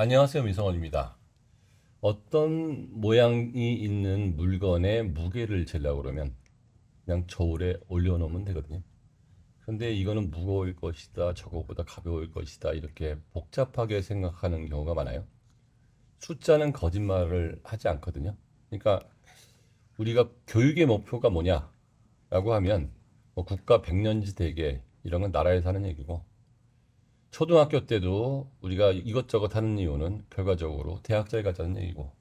안녕하세요. 민성원입니다. 어떤 모양이 있는 물건의 무게를 재려고 그러면 그냥 저울에 올려놓으면 되거든요. 근데 이거는 무거울 것이다, 저거보다 가벼울 것이다, 이렇게 복잡하게 생각하는 경우가 많아요. 숫자는 거짓말을 하지 않거든요. 그러니까 우리가 교육의 목표가 뭐냐라고 하면 뭐 국가 백년지 대계 이런 건 나라에서 하는 얘기고, 초등학교 때도 우리가 이것저것 하는 이유는 결과적으로 대학자에 가자는 얘기고,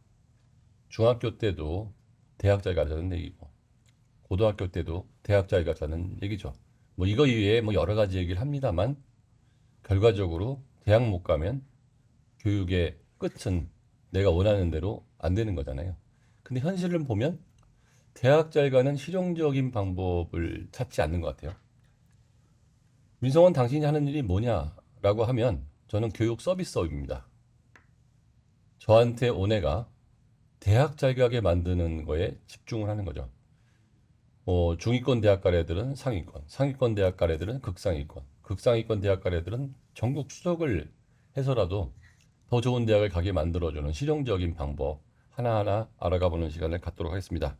중학교 때도 대학자에 가자는 얘기고, 고등학교 때도 대학자에 가자는 얘기죠. 뭐 이거 이외에 뭐 여러 가지 얘기를 합니다만, 결과적으로 대학 못 가면 교육의 끝은 내가 원하는 대로 안 되는 거잖아요. 근데 현실을 보면 대학자에 가는 실용적인 방법을 찾지 않는 것 같아요. 민성원, 당신이 하는 일이 뭐냐라고 하면 저는 교육 서비스업입니다. 저한테 온 애가 대학 자격에 만드는 거에 집중을 하는 거죠. 중위권 대학 갈 애들은 상위권, 상위권 대학 갈 애들은 극상위권, 극상위권 대학 갈 애들은 전국 추적을 해서라도 더 좋은 대학을 가게 만들어주는 실용적인 방법 하나하나 알아가보는 시간을 갖도록 하겠습니다.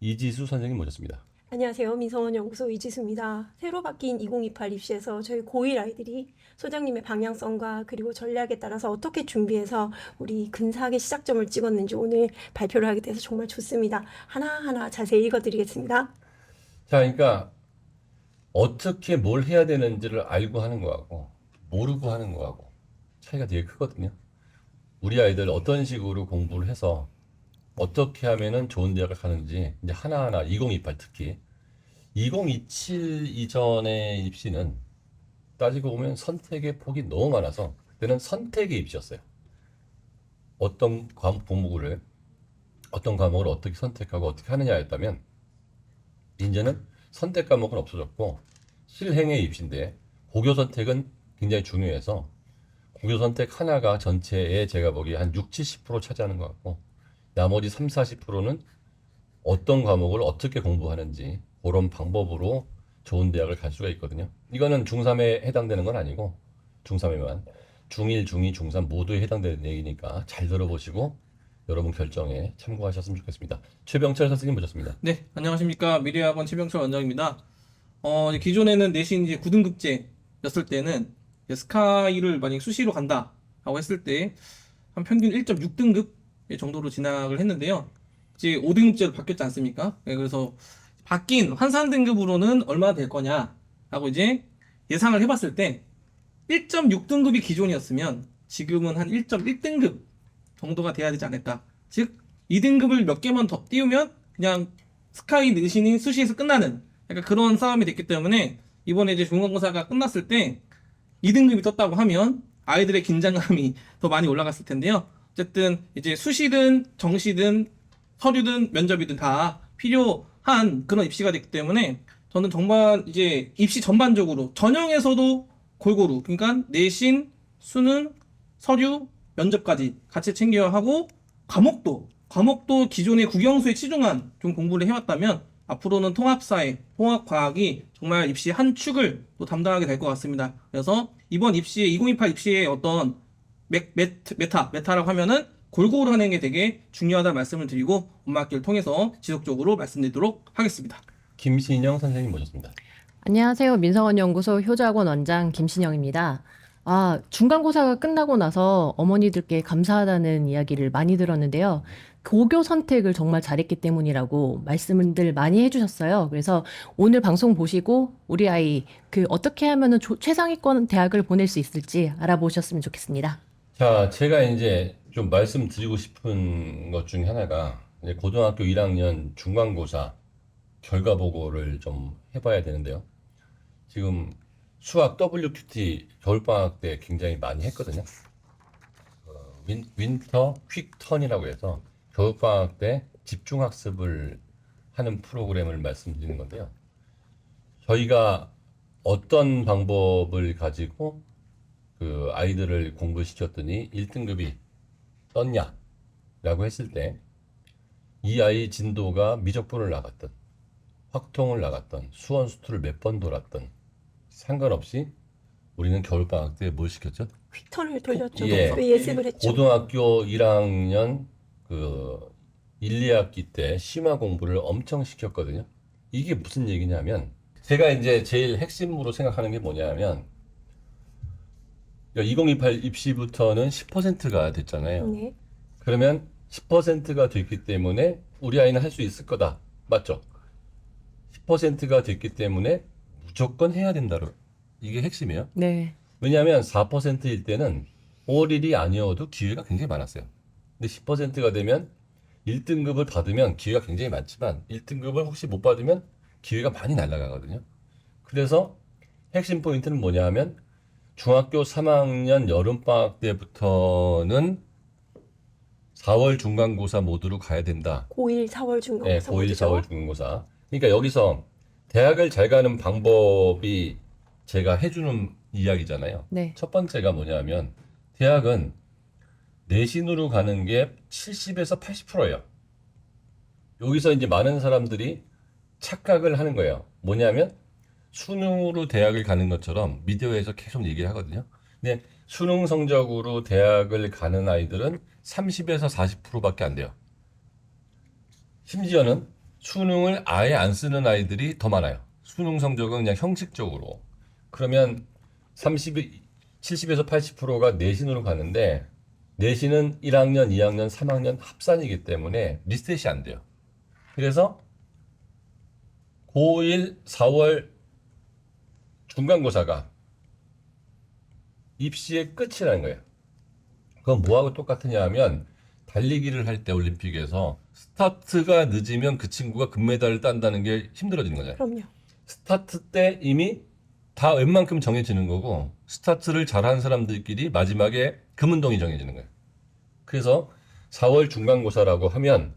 이지수 선생님 모셨습니다. 안녕하세요. 민성원 연구소 이지수입니다. 새로 바뀐 2028 입시에서 저희 고1 아이들이 소장님의 방향성과 그리고 전략에 따라서 어떻게 준비해서 우리 근사하게 시작점을 찍었는지 오늘 발표를 하게 돼서 정말 좋습니다. 하나하나 자세히 읽어드리겠습니다. 자, 그러니까 어떻게 뭘 해야 되는지를 알고 하는 거하고 모르고 하는 거하고 차이가 되게 크거든요. 우리 아이들 어떤 식으로 공부를 해서 어떻게 하면은 좋은 대학을 가는지 이제 하나하나 2028 특히 2027 이전의 입시는 따지고 보면 선택의 폭이 너무 많아서 그때는 선택의 입시였어요. 종목을 어떤 과목을 어떻게 선택하고 어떻게 하느냐였다면, 이제는 선택 과목은 없어졌고 실행의 입시인데, 고교 선택은 굉장히 중요해서 고교 선택 하나가 전체에 제가 보기에 한 6, 70% 차지하는 것 같고, 나머지 3, 40%는 어떤 과목을 어떻게 공부하는지 그런 방법으로 좋은 대학을 갈 수가 있거든요. 이거는 중3에 해당되는 건 아니고 중3에만, 중1, 중2, 중3 모두에 해당되는 얘기니까 잘 들어보시고 여러분 결정에 참고하셨으면 좋겠습니다. 최병철 선생님 모셨습니다. 네, 안녕하십니까. 미래학원 최병철 원장입니다. 이제 기존에는 내신 이제 9등급제였을 때는 이제 스카이를 만약 수시로 간다라고 했을 때 한 평균 1.6등급 정도로 진학을 했는데요. 이제 5등급제로 바뀌었지 않습니까? 네, 그래서 바뀐 환산 등급으로는 얼마나 될 거냐라고 이제 예상을 해봤을 때 1.6등급이 기존이었으면 지금은 한 1.1등급 정도가 돼야 되지 않을까. 즉, 2등급을 몇 개만 더 띄우면 그냥 스카이 내신이 수시에서 끝나는 약간 그런 싸움이 됐기 때문에 이번에 이제 중간고사가 끝났을 때 2등급이 떴다고 하면 아이들의 긴장감이 더 많이 올라갔을 텐데요. 어쨌든 이제 수시든 정시든 서류든 면접이든 다 필요한 그런 입시가 됐기 때문에 저는 정말 이제 입시 전반적으로 전형에서도 골고루, 그러니까 내신, 수능, 서류, 면접까지 같이 챙겨야 하고, 과목도 기존의 국영수에 치중한 좀 공부를 해왔다면 앞으로는 통합사회, 통합과학이 정말 입시 한 축을 또 담당하게 될 것 같습니다. 그래서 이번 입시에 2028 입시의 어떤 메타라고 하면은 골고루 하는 게 되게 중요하다는 말씀을 드리고 엄마학기를 통해서 지속적으로 말씀드리도록 하겠습니다. 김신영 선생님 모셨습니다. 안녕하세요. 민성원 연구소 효자학원 원장 김신영입니다. 중간고사가 끝나고 나서 어머니들께 감사하다는 이야기를 많이 들었는데요. 고교 선택을 정말 잘했기 때문이라고 말씀들 많이 해주셨어요. 그래서 오늘 방송 보시고 우리 아이 어떻게 하면은 최상위권 대학을 보낼 수 있을지 알아보셨으면 좋겠습니다. 자, 제가 이제 좀 말씀드리고 싶은 것 중에 하나가, 이제 고등학교 1학년 중간고사 결과 보고를 좀 해봐야 되는데요. 지금 수학 WQT 겨울방학 때 굉장히 많이 했거든요. 윈터 퀵턴이라고 해서 겨울방학 때 집중학습을 하는 프로그램을 말씀드리는 건데요. 저희가 어떤 방법을 가지고 그 아이들을 공부시켰더니 1등급이 떴냐라고 했을 때, 이 아이 진도가 미적분을 나갔던, 확통을 나갔던, 수원 수투를 몇 번 돌았던 상관없이 우리는 겨울방학 때 뭘 시켰죠? 휙턴을 돌렸죠. 예. 또 예습을 했죠. 고등학교 1학년 그 1, 2학기 때 심화 공부를 엄청 시켰거든요. 이게 무슨 얘기냐면 제가 이제 제일 핵심으로 생각하는 게 뭐냐면 2028 입시부터는 10%가 됐잖아요. 네. 그러면 10%가 됐기 때문에 우리 아이는 할 수 있을 거다. 맞죠? 10%가 됐기 때문에 무조건 해야 된다로. 이게 핵심이에요. 네. 왜냐하면 4%일 때는 올 일이 아니어도 기회가 굉장히 많았어요. 근데 10%가 되면 1등급을 받으면 기회가 굉장히 많지만 1등급을 혹시 못 받으면 기회가 많이 날아가거든요. 그래서 핵심 포인트는 뭐냐 하면 중학교 3학년 여름방학 때부터는 4월 중간고사 모드로 가야 된다. 고1 4월 네, 중간고사 고1, 모드죠. 4월 중간고사. 그러니까 여기서 대학을 잘 가는 방법이 제가 해주는 이야기잖아요. 네. 첫 번째가 뭐냐면 대학은 내신으로 가는 게 70에서 80%예요. 여기서 이제 많은 사람들이 착각을 하는 거예요. 뭐냐면 수능으로 대학을 가는 것처럼 미디어에서 계속 얘기를 하거든요. 근데 수능 성적으로 대학을 가는 아이들은 30에서 40%밖에 안 돼요. 심지어는 수능을 아예 안 쓰는 아이들이 더 많아요. 수능 성적은 그냥 형식적으로. 그러면 70에서 80%가 내신으로 가는데 내신은 1학년, 2학년, 3학년 합산이기 때문에 리셋이 안 돼요. 그래서 고1 4월 중간고사가 입시의 끝이라는 거예요. 그건 뭐하고 똑같으냐 하면 달리기를 할 때 올림픽에서 스타트가 늦으면 그 친구가 금메달을 딴다는 게 힘들어지는 거잖아요. 그럼요. 스타트 때 이미 다 웬만큼 정해지는 거고 스타트를 잘하는 사람들끼리 마지막에 금운동이 정해지는 거예요. 그래서 4월 중간고사라고 하면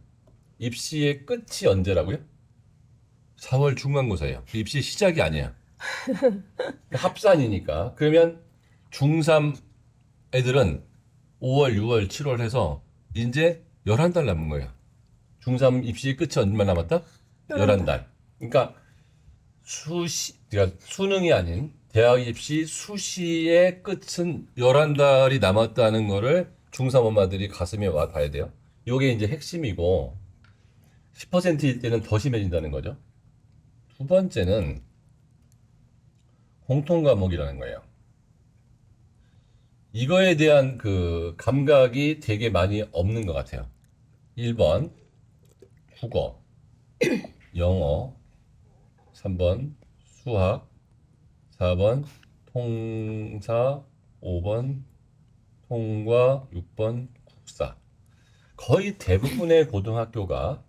입시의 끝이 언제라고요? 4월 중간고사예요. 입시 시작이 아니야. 합산이니까. 그러면 중3 애들은 5월, 6월, 7월 해서 이제 11달 남은 거예요. 중3 입시 끝이 얼마 남았다? 11달. 그러니까 그러니까 수능이 아닌 대학 입시 수시의 끝은 11달이 남았다는 거를 중3 엄마들이 가슴에 와 닿아야 돼요. 이게 이제 핵심이고 10%일 때는 더 심해진다는 거죠. 두 번째는 공통 과목이라는 거예요. 이거에 대한 그 감각이 되게 많이 없는 것 같아요. 1번 국어, 영어, 3번 수학, 4번 통사, 5번 통과, 6번 국사. 거의 대부분의 고등학교가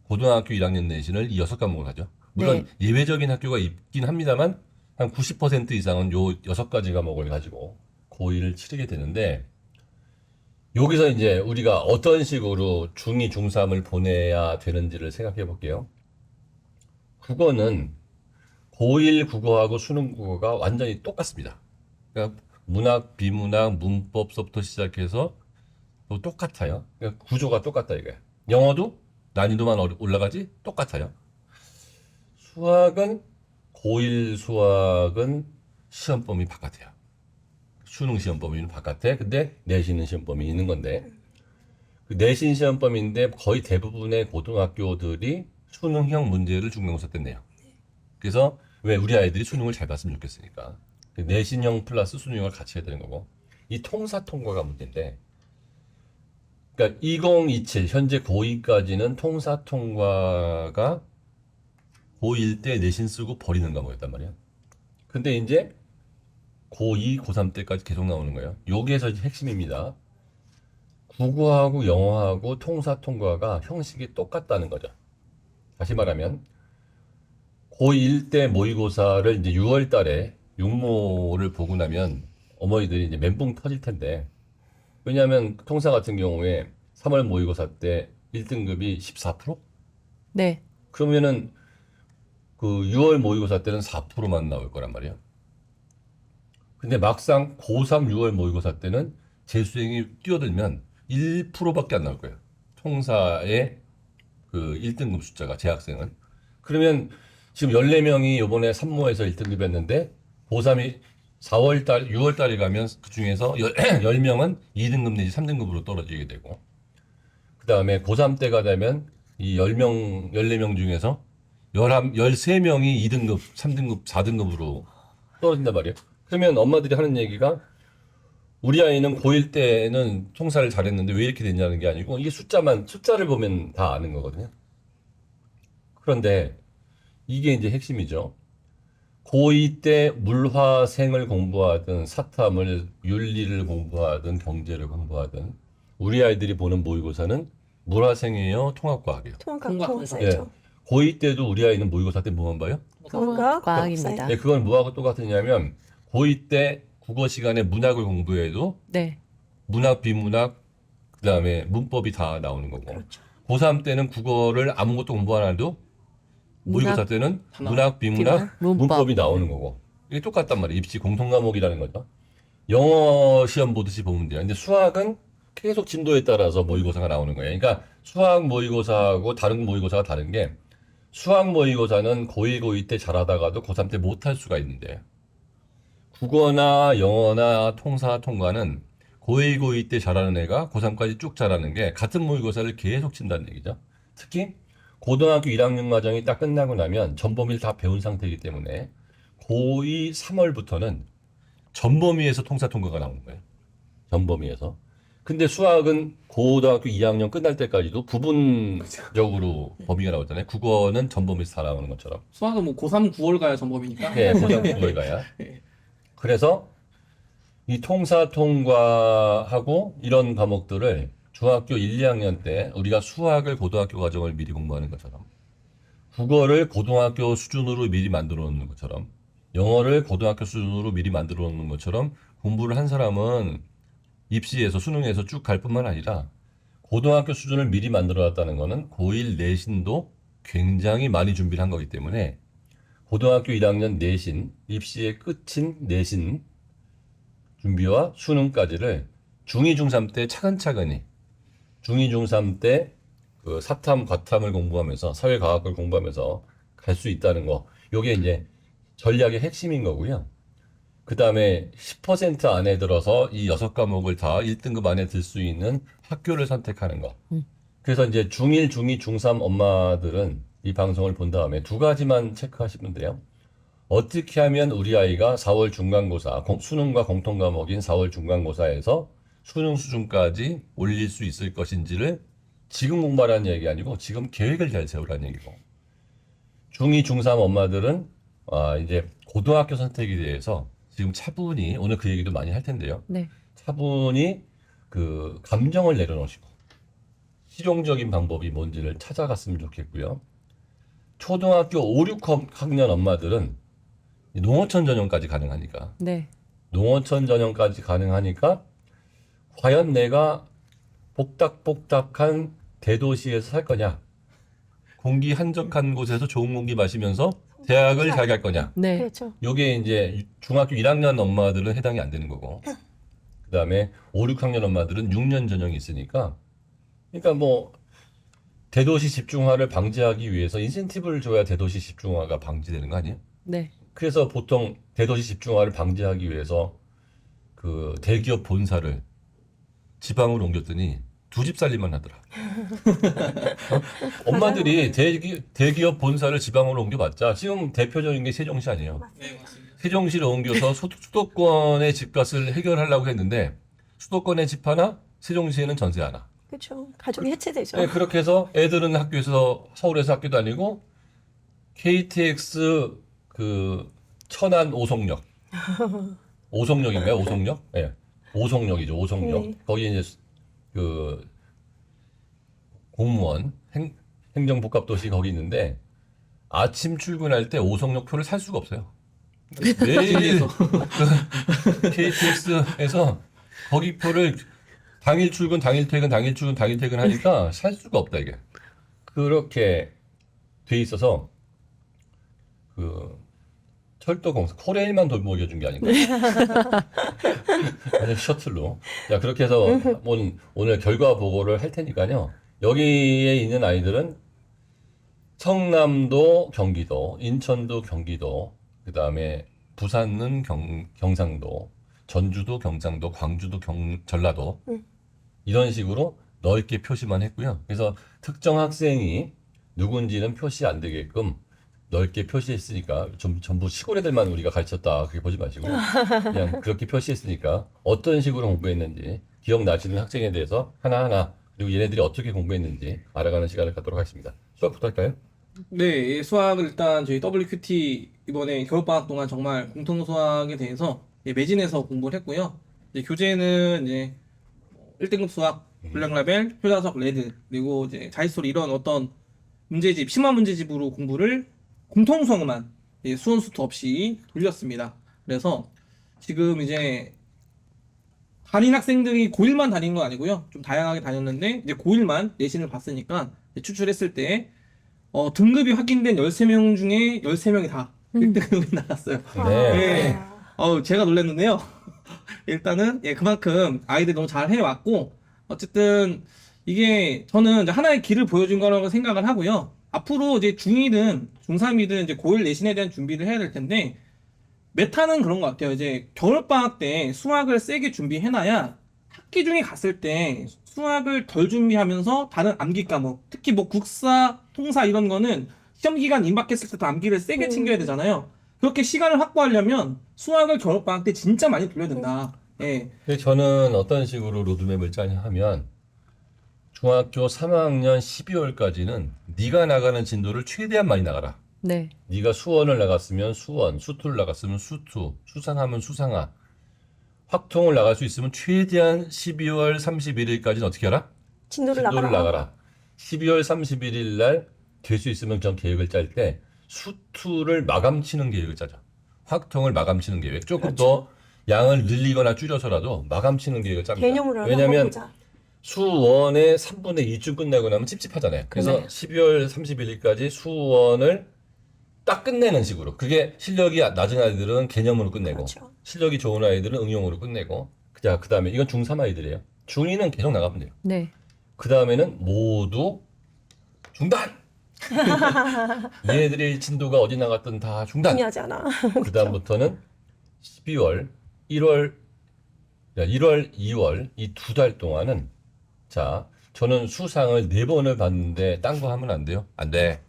고등학교 1학년 내신을 이 6과목을 하죠. 물론 예외적인 학교가 있긴 합니다만 한 90% 이상은 요 6가지 과목을 가지고 고1을 치르게 되는데 여기서 이제 우리가 어떤 식으로 중2, 중3을 보내야 되는지를 생각해 볼게요. 국어는 고1 국어하고 수능 국어가 완전히 똑같습니다. 그러니까 문학, 비문학, 문법서부터 시작해서 또 똑같아요. 그러니까 구조가 똑같다 이거예요. 영어도 난이도만 올라가지 똑같아요. 수학은 고1 수학은 시험 범위 바깥이에요. 수능 시험 범위는 바깥에, 근데 내신 시험 범위 있는 건데 그 내신 시험 범위인데 거의 대부분의 고등학교들이 수능형 문제를 중간고사 때 내요. 그래서 왜 우리 아이들이 수능을 잘 봤으면 좋겠으니까 내신형 플러스 수능형을 같이 해야 되는 거고 이 통사 통과가 문제인데 그러니까 2027 현재 고2까지는 통사 통과가 고1 때 내신 쓰고 버리는 과목이었단 말이야. 근데 이제 고2, 고3 때까지 계속 나오는 거예요. 여기에서 핵심입니다. 국어하고 영어하고 통사 통과가 형식이 똑같다는 거죠. 다시 말하면 고1 때 모의고사를 이제 6월 달에 육모를 보고 나면 어머니들이 이제 멘붕 터질 텐데 왜냐하면 통사 같은 경우에 3월 모의고사 때 1등급이 14%? 네. 그러면은 그 6월 모의고사 때는 4%만 나올 거란 말이에요. 근데 막상 고3 6월 모의고사 때는 재수생이 뛰어들면 1%밖에 안 나올 거예요. 통사의 그 1등급 숫자가 재학생은. 그러면 지금 14명이 이번에 3모에서 1등급 했는데 고3이 4월달, 6월달에 가면 그 중에서 10명은 2등급 내지 3등급으로 떨어지게 되고, 그 다음에 고3 때가 되면 이 10명, 14명 중에서 13명이 2등급, 3등급, 4등급으로 떨어진단 말이에요. 그러면 엄마들이 하는 얘기가 우리 아이는 고1 때는 통사를 잘했는데 왜 이렇게 됐냐는 게 아니고 이게 숫자를 보면 다 아는 거거든요. 그런데 이게 이제 핵심이죠. 고2 때 물화생을 공부하든 사탐을 윤리를 공부하든 경제를 공부하든 우리 아이들이 보는 모의고사는 물화생이에요, 통합과학이에요. 통합과학이죠. 고2 때도 우리 아이는 모의고사 때 뭐만 봐요? 과학입니다. 네, 그건 뭐하고 똑같으냐면 고2 때 국어 시간에 문학을 공부해도 네. 문학, 비문학, 그다음에 문법이 다 나오는 거고. 그렇죠. 고3 때는 국어를 아무것도 공부 안 해도 모의고사 때는 문학, 비문학, 문법. 문법이 나오는 거고. 이게 똑같단 말이에요. 입시 공통 과목이라는 거죠. 영어 시험 보듯이 보면 돼요. 근데 수학은 계속 진도에 따라서 모의고사가 나오는 거예요. 그러니까 수학 모의고사하고 다른 모의고사가 다른 게 수학 모의고사는 고1, 고2 때 잘하다가도 고3 때 못할 수가 있는데 국어나 영어나 통사, 통과는 고1, 고2 때 잘하는 애가 고3까지 쭉 잘하는 게 같은 모의고사를 계속 친다는 얘기죠. 특히 고등학교 1학년 과정이 딱 끝나고 나면 전범위를 다 배운 상태이기 때문에 고2 3월부터는 전범위에서 통사, 통과가 나오는 거예요. 전범위에서. 근데 수학은 고등학교 2학년 끝날 때까지도 부분적으로 범위가 나오잖아요. 국어는 전범위에서 다 나오는 것처럼. 수학은 뭐 고3 9월 가야 전범이니까. 네, 고등학교 9월 가야. 네. 그래서 이 통사, 통과하고 이런 과목들을 중학교 1, 2학년 때 우리가 수학을 고등학교 과정을 미리 공부하는 것처럼 국어를 고등학교 수준으로 미리 만들어 놓는 것처럼 영어를 고등학교 수준으로 미리 만들어 놓는 것처럼 공부를 한 사람은 입시에서 수능에서 쭉 갈 뿐만 아니라 고등학교 수준을 미리 만들어 놨다는 거는 고1 내신도 굉장히 많이 준비를 한 거기 때문에 고등학교 1학년 내신, 입시의 끝인 내신 준비와 수능까지를 중2, 중3 때 차근차근히 중2, 중3 때 그 사탐, 과탐을 공부하면서 사회과학을 공부하면서 갈 수 있다는 거. 요게 이제 전략의 핵심인 거고요. 그 다음에 10% 안에 들어서 이 6과목을 다 1등급 안에 들 수 있는 학교를 선택하는 거. 그래서 이제 중1, 중2, 중3 엄마들은 이 방송을 본 다음에 두 가지만 체크하시면 돼요. 어떻게 하면 우리 아이가 4월 중간고사, 수능과 공통과목인 4월 중간고사에서 수능 수준까지 올릴 수 있을 것인지를 지금 공부하라는 얘기 아니고 지금 계획을 잘 세우라는 얘기고. 중2, 중3 엄마들은 이제 고등학교 선택에 대해서 지금 차분히 오늘 그 얘기도 많이 할 텐데요. 네. 차분히 그 감정을 내려놓으시고 실용적인 방법이 뭔지를 찾아갔으면 좋겠고요. 초등학교 5, 6학년 엄마들은 농어촌 전형까지 가능하니까 네. 농어촌 전형까지 가능하니까 과연 내가 복닥복닥한 대도시에서 살 거냐, 공기 한적한 곳에서 좋은 공기 마시면서 대학을 잘 갈 거냐. 네. 그렇죠. 요게 이제 중학교 1학년 엄마들은 해당이 안 되는 거고, 그 다음에 5, 6학년 엄마들은 6년 전형이 있으니까, 그러니까 뭐 대도시 집중화를 방지하기 위해서 인센티브를 줘야 대도시 집중화가 방지되는 거 아니에요? 네. 그래서 보통 대도시 집중화를 방지하기 위해서 그 대기업 본사를 지방으로 옮겼더니 두 집 살림만 하더라. 엄마들이 대기업 본사를 지방으로 옮겨봤자 지금 대표적인 게 세종시 아니에요. 네, 맞습니다. 세종시를 옮겨서 수도권의 집값을 해결하려고 했는데 수도권에 집 하나, 세종시에는 전세 하나. 그렇죠. 가족이 해체되죠. 네, 그렇게 해서 애들은 학교에서 서울에서 학교 다니고 KTX 그 천안 오송역 오송역인가요? 오송역? 네, 오송역이죠. 오송역. 네. 거기 이제 그 공무원 행정복합도시 거기 있는데 아침 출근할 때 오송역 표를 살 수가 없어요. 매일 그 KTX에서 거기 표를 당일 출근, 당일 퇴근, 당일 출근, 당일 퇴근 하니까 살 수가 없다 이게. 그렇게 돼 있어서 그 철도공사 코레일만 돈 먹여준 게 아닌가. 아니 셔틀로. 자 그렇게 해서 오늘 결과 보고를 할 테니까요. 여기에 있는 아이들은 성남도 경기도, 인천도 경기도, 그 다음에 부산은 경상도, 전주도 경상도, 광주도 전라도 이런 식으로 넓게 표시만 했고요. 그래서 특정 학생이 누군지는 표시 안 되게끔 넓게 표시했으니까 전부 시골 애들만 우리가 가르쳤다 그렇게 보지 마시고 그냥 그렇게 표시했으니까 어떤 식으로 공부했는지 기억나시는 학생에 대해서 하나하나 그리고 얘네들이 어떻게 공부했는지 알아가는 시간을 갖도록 하겠습니다. 수업부터 할까요? 네, 수학을 일단 저희 WQT 이번에 겨울방학 동안 정말 공통 수학에 대해서 매진해서 공부를 했고요. 이제 교재는 이제 1등급 수학, 블랙라벨, 효자수학 레드, 그리고 이제 자릿수리 이런 어떤 문제집, 심화 문제집으로 공부를 공통 수학만 수원 수투 없이 돌렸습니다. 그래서 지금 이제 다닌 학생들이 고1만 다닌 건 아니고요. 좀 다양하게 다녔는데 이제 고1만 내신을 봤으니까 이제 추출했을 때 등급이 확인된 13명 중에 13명이 다 1등급이 나왔어요. 네. 네. 제가 놀랐는데요. 일단은 그만큼 아이들이 너무 잘 해왔고 어쨌든 이게 저는 이제 하나의 길을 보여준 거라고 생각을 하고요. 앞으로 이제 중2든 중3이든 이제 고1 내신에 대한 준비를 해야 될 텐데 메타는 그런 것 같아요. 이제 겨울방학 때 수학을 세게 준비해놔야 학기 중에 갔을 때 수학을 덜 준비하면서 다른 암기 과목, 특히 뭐 국사, 통사 이런 거는 시험 기간 임박했을 때도 암기를 세게 챙겨야 되잖아요. 그렇게 시간을 확보하려면 수학을 겨울방학 때 진짜 많이 돌려야 된다. 예. 근데 저는 어떤 식으로 로드맵을 짜냐 하면 중학교 3학년 12월까지는 네가 나가는 진도를 최대한 많이 나가라. 네. 네가 수원을 나갔으면 수원, 수투를 나갔으면 수투, 수상하면 수상하. 확통을 나갈 수 있으면 최대한 12월 31일까지는 어떻게 하라? 진도를 진도를 나가라. 나가라. 12월 31일 날 될 수 있으면 전 계획을 짤 때 수투를 마감치는 계획을 짜죠. 확통을 마감치는 계획. 조금 더 양을 늘리거나 줄여서라도 마감치는 계획을 짭니다. 개념으로 왜냐하면 보자. 수원의 3분의 2쯤 끝나고 나면 찝찝하잖아요. 그래서 12월 31일까지 수원을 딱 끝내는 식으로. 그게 실력이 낮은 아이들은 개념으로 끝내고 그렇죠. 실력이 좋은 아이들은 응용으로 끝내고 자, 그다음에 이건 중3 아이들이에요. 중2는 계속 나가면 돼요. 네. 그다음에는 모두 중단! 얘네들의 진도가 어디 나갔든 다 중단! 중요하지 않아. 그다음부터는 12월, 1월, 2월 이 2달 동안은 자, 저는 수상을 4번을 봤는데 딴 거 하면 안 돼요? 안 돼.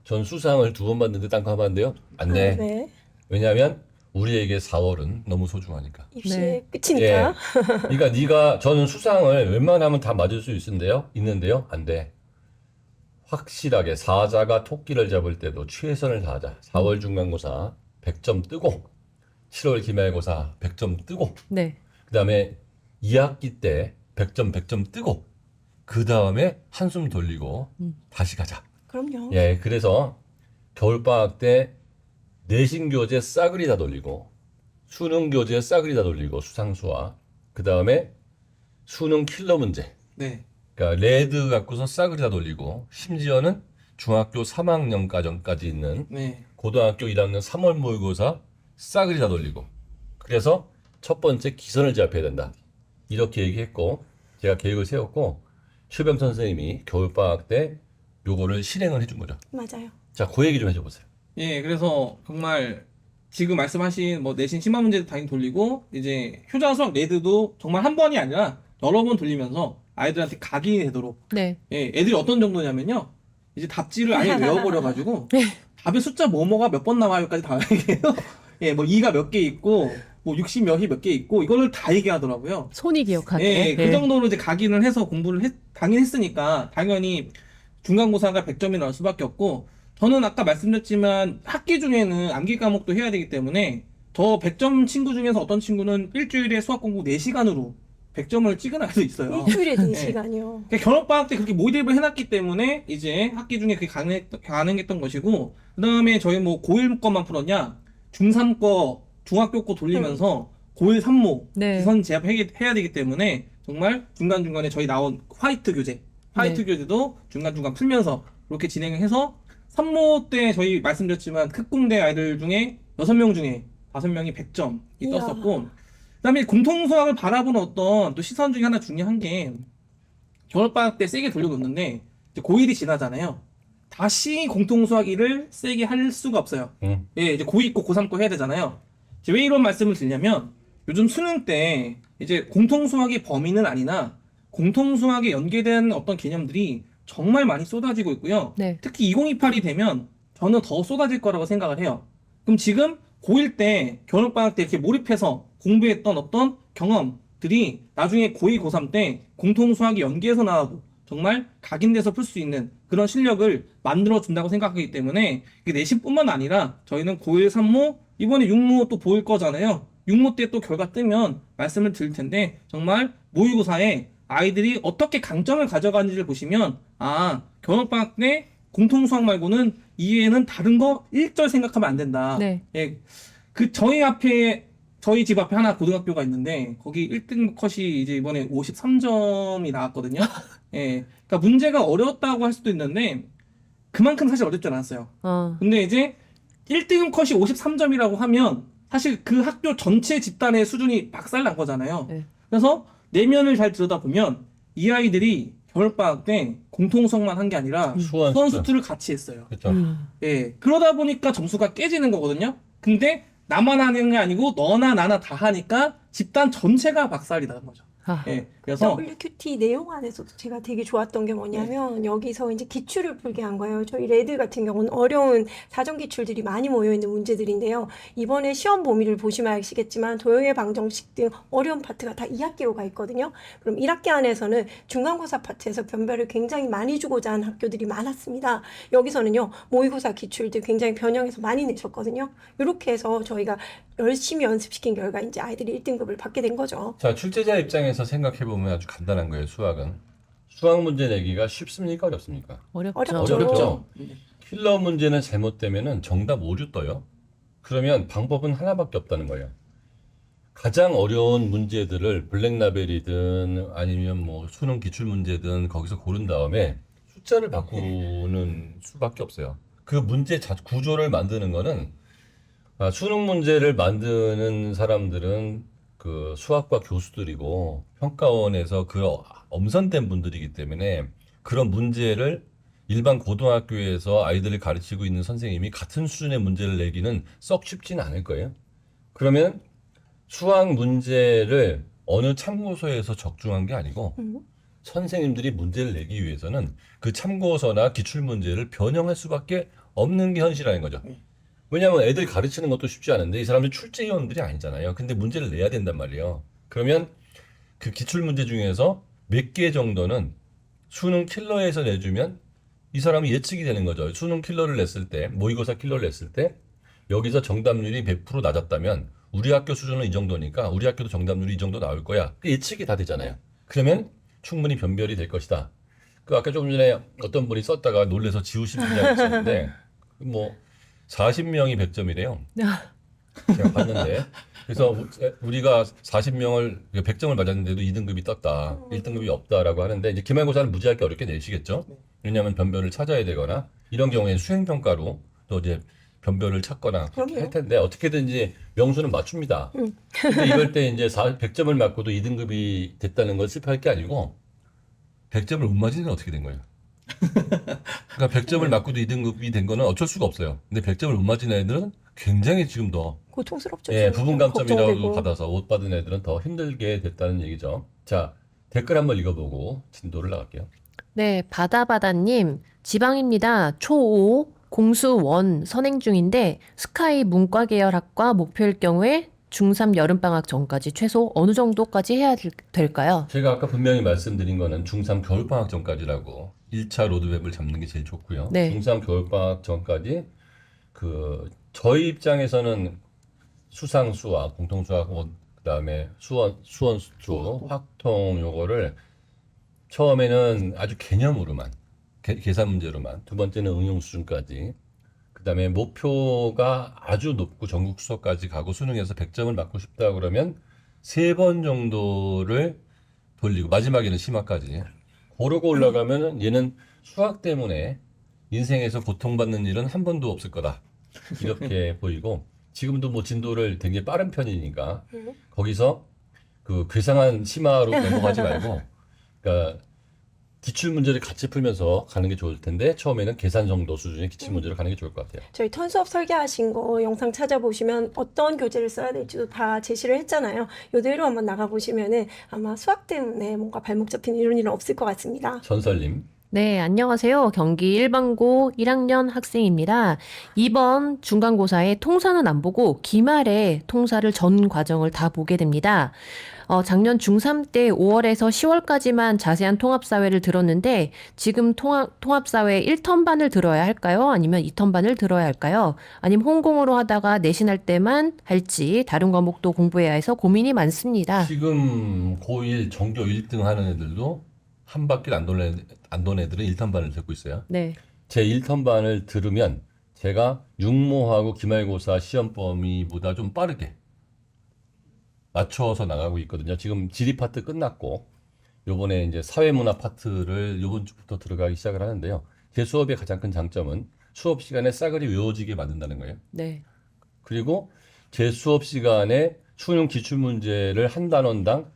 전 수상을 2번 봤는데 딴 거 하면 안 돼요? 안 돼. 네. 왜냐하면 우리에게 4월은 너무 소중하니까. 입시의 네. 끝이니까. 그러니까 저는 수상을 웬만하면 다 맞을 수 있는데요? 안 돼. 확실하게 사자가 토끼를 잡을 때도 최선을 다하자. 4월 중간고사 100점 뜨고 7월 기말고사 100점 뜨고 네. 그다음에 2학기 때 100점 뜨고 그다음에 한숨 돌리고 다시 가자. 그럼요. 예, 그래서 겨울방학 때 내신 교재 싸그리 다 돌리고 수능 교재 싸그리 다 돌리고 수상수와 그다음에 수능 킬러 문제 네. 그러니까 레드 갖고서 싸그리 다 돌리고 심지어는 중학교 3학년 과정까지 있는 네. 고등학교 1학년 3월 모의고사 싸그리 다 돌리고 그래서 첫 번째 기선을 제압해야 된다 이렇게 얘기했고 제가 계획을 세웠고 최병 선생님이 겨울방학 때 요거를 실행을 해준 거죠. 맞아요. 자, 그 얘기 좀 해줘보세요. 예, 그래서 정말 지금 말씀하신 뭐 내신 심화 문제도 당연히 돌리고 이제 효자 수학 레드도 정말 한 번이 아니라 여러 번 돌리면서 아이들한테 각인이 되도록 네. 예, 애들이 어떤 정도냐면요. 이제 답지를 아예 외워버려가지고 답의 숫자 뭐뭐가 몇 번 나와요까지 다 얘기해요. 예, 뭐 2가 몇 개 있고 뭐 60 몇이 몇 개 있고 이거를 다 얘기하더라고요. 손이 기억하네. 예, 그 정도로 이제 각인을 해서 공부를 당연히 했으니까 당연히 중간고사가 100점이 나올 수밖에 없고 저는 아까 말씀드렸지만 학기 중에는 암기 과목도 해야 되기 때문에 저 100점 친구 중에서 어떤 친구는 일주일에 수학 공부 4시간으로 100점을 찍은 아이도 있어요. 일주일에 네. 4시간이요. 그러니까 겨울방학 때 그렇게 모의대입을 해놨기 때문에 이제 학기 중에 그게 가능했던 것이고 그 다음에 저희 뭐 고1 것만 풀었냐 중3 거 중학교 거 돌리면서 고1 3모 네. 기선 제압해야 되기 때문에 정말 중간중간에 저희 나온 화이트 교재도 중간중간 풀면서 그렇게 진행을 해서 3모 때 저희 말씀드렸지만 특공대 아이들 중에 6명 중에 5명이 100점이 이야. 떴었고 그다음에 공통수학을 바라보는 어떤 또 시선 중에 하나 중요한 게 겨울방학 때 세게 돌려놓는데 이제 고1이 지나잖아요. 다시 공통수학 1을 세게 할 수가 없어요. 예, 이제 고2 거 고3 거 해야 되잖아요. 이제 왜 이런 말씀을 드리냐면 요즘 수능 때 이제 공통수학의 범위는 아니나 공통수학에 연계된 어떤 개념들이 정말 많이 쏟아지고 있고요. 네. 특히 2028이 되면 저는 더 쏟아질 거라고 생각을 해요. 그럼 지금 고1 때 겨울방학 때 이렇게 몰입해서 공부했던 어떤 경험들이 나중에 고2, 고3 때 공통수학이 연계해서 나와도 정말 각인돼서 풀 수 있는 그런 실력을 만들어 준다고 생각하기 때문에 이게 내신뿐만 아니라 저희는 고1, 3모, 이번에 6모 또 보일 거잖아요. 6모 때 또 결과 뜨면 말씀을 드릴 텐데 정말 모의고사에 아이들이 어떻게 강점을 가져가는지를 보시면 아, 겨울방학 때 공통수학 말고는 이외에는 다른 거 일절 생각하면 안 된다. 네. 예, 저희 집 앞에 하나 고등학교가 있는데 거기 1등 컷이 이제 이번에 53점이 나왔거든요. 예, 그러니까 문제가 어려웠다고 할 수도 있는데 그만큼 사실 어렵지 않았어요. 근데 이제 1등 컷이 53점이라고 하면 사실 그 학교 전체 집단의 수준이 박살난 거잖아요. 네. 그래서 내면을 잘 들여다보면 이 아이들이 겨울방학 때 공통수학만 한 게 아니라 수원 수원수투를 같이 했어요. 그렇죠. 예, 그러다 보니까 점수가 깨지는 거거든요. 근데 나만 하는 게 아니고 너나 나나 다 하니까 집단 전체가 박살이 나는 거죠. 아, 예, 그래서 WQT 내용 안에서도 제가 되게 좋았던 게 뭐냐면 여기서 이제 기출을 풀게 한 거예요. 저희 레드 같은 경우는 어려운 사전 기출들이 많이 모여 있는 문제들인데요. 이번에 시험 범위를 보시면 아시겠지만 도형의 방정식 등 어려운 파트가 다 2학기로 가 있거든요. 그럼 1학기 안에서는 중간고사 파트에서 변별을 굉장히 많이 주고자 한 학교들이 많았습니다. 여기서는요, 모의고사 기출들 굉장히 변형해서 많이 내셨거든요. 이렇게 해서 저희가 열심히 연습시킨 결과 이제 아이들이 1등급을 받게 된 거죠. 자, 출제자 입장에서 생각해보면 아주 간단한 거예요, 수학은. 수학 문제 내기가 쉽습니까? 어렵습니까? 어렵죠. 어렵죠. 킬러 문제는 잘못되면은 정답 오류 떠요. 그러면 방법은 하나밖에 없다는 거예요. 가장 어려운 문제들을 블랙라벨이든 아니면 뭐 수능 기출 문제든 거기서 고른 다음에 숫자를 바꾸는 수밖에 없어요. 그 문제 구조를 만드는 거는 수능 문제를 만드는 사람들은 그 수학과 교수들이고 평가원에서 그 엄선된 분들이기 때문에 그런 문제를 일반 고등학교에서 아이들을 가르치고 있는 선생님이 같은 수준의 문제를 내기는 썩 쉽지는 않을 거예요. 그러면 수학 문제를 어느 참고서에서 적중한 게 아니고 선생님들이 문제를 내기 위해서는 그 참고서나 기출 문제를 변형할 수밖에 없는 게 현실이라는 거죠. 왜냐하면 애들 가르치는 것도 쉽지 않은데 이 사람들 출제위원들이 아니잖아요. 근데 문제를 내야 된단 말이에요. 그러면 그 기출 문제 중에서 몇 개 정도는 수능 킬러에서 내주면 이 사람이 예측이 되는 거죠. 수능 킬러를 냈을 때, 모의고사 킬러를 냈을 때 여기서 정답률이 100% 낮았다면 우리 학교 수준은 이 정도니까 우리 학교도 정답률이 이 정도 나올 거야. 예측이 다 되잖아요. 그러면 충분히 변별이 될 것이다. 그 아까 조금 전에 어떤 분이 썼다가 놀래서 지우신 분이 있었는데 뭐 40명이 100점이래요. 제가 봤는데. 그래서 우리가 40명을 100점을 맞았는데도 2등급이 떴다. 1등급이 없다라고 하는데 이제 기말고사는 무지하게 어렵게 내시겠죠. 왜냐하면 변별을 찾아야 되거나 이런 경우에는 수행평가로 또 이제 변별을 찾거나 그렇게 할 텐데 어떻게든지 명수는 맞춥니다. 근데 이럴 때 이제 100점을 맞고도 2등급이 됐다는 걸 슬퍼할 게 아니고 100점을 못 맞으면 어떻게 된 거예요? 그러니까 100점을 맞고도 2등급이 된 거는 어쩔 수가 없어요. 근데 100점을 못 맞은 애들은 굉장히 지금 더 고통스럽죠. 부분 감점이라고 걱정되고. 받아서 못 받은 애들은 더 힘들게 됐다는 얘기죠. 자, 댓글 한번 읽어보고 진도를 나갈게요. 네, 바다바다님, 지방입니다. 초5 공수1 선행 중인데 스카이 문과 계열 학과 목표일 경우에 중3 여름방학 전까지 최소 어느 정도까지 해야 될까요? 제가 아까 분명히 말씀드린 거는 중3 겨울방학 전까지라고 1차 로드맵을 잡는 게 제일 좋고요. 네. 중3 겨울방학 전까지 저희 입장에서는 수상수학, 공통수학, 그다음에 수원수투, 확통 요거를 처음에는 아주 개념으로만 계산 문제로만, 두 번째는 응용 수준까지, 그다음에 목표가 아주 높고 전국 수석까지 가고 수능에서 100점을 맞고 싶다 그러면 3번 정도를 돌리고 마지막에는 심화까지 고르고 올라가면 얘는 수학 때문에 인생에서 고통받는 일은 한 번도 없을 거다 이렇게 보이고, 지금도 뭐 진도를 되게 빠른 편이니까 거기서 그 괴상한 심화로 넘어가지 말고, 그러니까 기출 문제를 같이 풀면서 가는 게 좋을 텐데 처음에는 계산 정도 수준의 기출 문제를 가는 게 좋을 것 같아요. 저희 턴수업 설계하신 거 영상 찾아보시면 어떤 교재를 써야 될지도 다 제시를 했잖아요. 요대로 한번 나가보시면은 아마 수학 때문에 뭔가 발목 잡히는 이런 일은 없을 것 같습니다. 전설님. 네, 안녕하세요. 경기 일반고 1학년 학생입니다. 이번 중간고사에 통사는 안 보고 기말에 통사를 전 과정을 다 보게 됩니다. 작년 중3 때 5월에서 10월까지만 자세한 통합사회를 들었는데 지금 통합사회 1턴반을 들어야 할까요? 아니면 2턴반을 들어야 할까요? 아니면 혼공으로 하다가 내신할 때만 할지 다른 과목도 공부해야 해서 고민이 많습니다. 지금 고1 전교 1등 하는 애들도 한 바퀴를 안 도는 애들은 1턴반을 듣고 있어요. 네. 제 1턴반을 들으면 제가 육모하고 기말고사 시험 범위보다 좀 빠르게 맞춰서 나가고 있거든요. 지금 지리 파트 끝났고 요번에 이제 사회문화 파트를 요번 주부터 들어가기 시작을 하는데요. 제 수업의 가장 큰 장점은 수업 시간에 싸그리 외워지게 만든다는 거예요. 네. 그리고 제 수업 시간에 수능 기출 문제를 한 단원당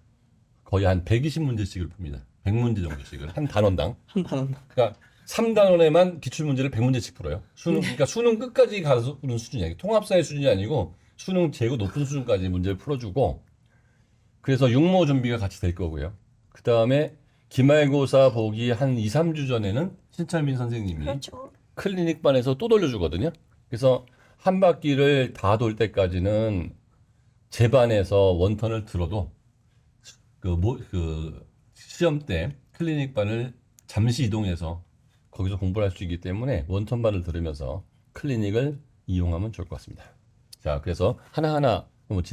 거의 한 120문제씩을 풉니다. 100문제 정도씩을 한 단원당. 한 단원. 그러니까 3단원에만 기출 문제를 100문제씩 풀어요. 그러니까 수능 끝까지 가서 푸는 수준이에요. 통합사회 수준이 아니고 수능 제고 높은 수준까지 문제를 풀어주고 그래서 육모 준비가 같이 될 거고요. 그 다음에 기말고사 보기 한 2, 3주 전에는 신철민 선생님이 그렇죠. 클리닉반에서 또 돌려주거든요. 그래서 한 바퀴를 다 돌 때까지는 제 반에서 원턴을 들어도 그 시험 때 클리닉반을 잠시 이동해서 거기서 공부를 할 수 있기 때문에 원턴반을 들으면서 클리닉을 이용하면 좋을 것 같습니다. 자, 그래서 하나하나 한번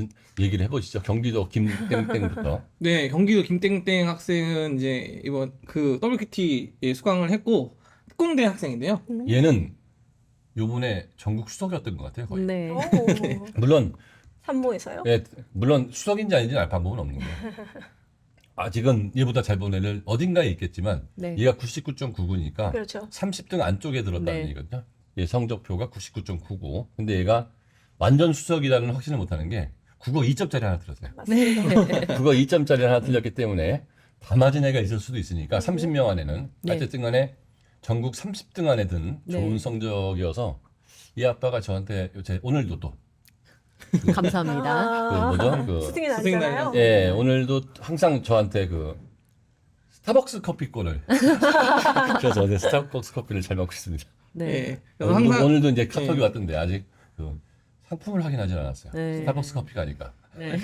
얘기를 해보시죠. 경기도 김땡땡부터. 네, 경기도 김땡땡 학생은 이제 이번 그 WQT에 수강을 했고 특공대 학생인데요. 얘는 요번에 전국 수석이었던 것 같아요. 거의. 네. 오, 물론 산모에서요? 예, 물론 수석인지 아닌지는 알 방법은 없는 거예요. 아직은 얘보다 잘 본 애는 어딘가에 있겠지만 네. 얘가 99.99니까 그렇죠. 30등 안쪽에 들었다는 네. 얘기거든요. 얘 성적표가 99.99. 근데 얘가 완전 수석이라는 확신을 못하는 게 국어 2점짜리 하나 들었어요. 맞습니다. 국어 2점짜리 하나 틀렸기 때문에 다 맞은 애가 있을 수도 있으니까 30명 안에는 네. 어쨌든 간에 전국 30등 안에 든 네. 좋은 성적이어서 이 아빠가 저한테 오늘도 또 감사합니다. 뭐죠? 그 스승이 스승이 나잖아요. 나죠. 예, 오늘도 항상 저한테 그 스타벅스 커피권을 그래서 저한테 스타벅스 커피를 잘 먹고 있습니다. 네. 예, 그래서 항상 오늘도 이제 카톡이 예. 왔던데 아직 그 상품을 확인하지 않았어요. 네. 스타벅스 커피가 아니까. 네.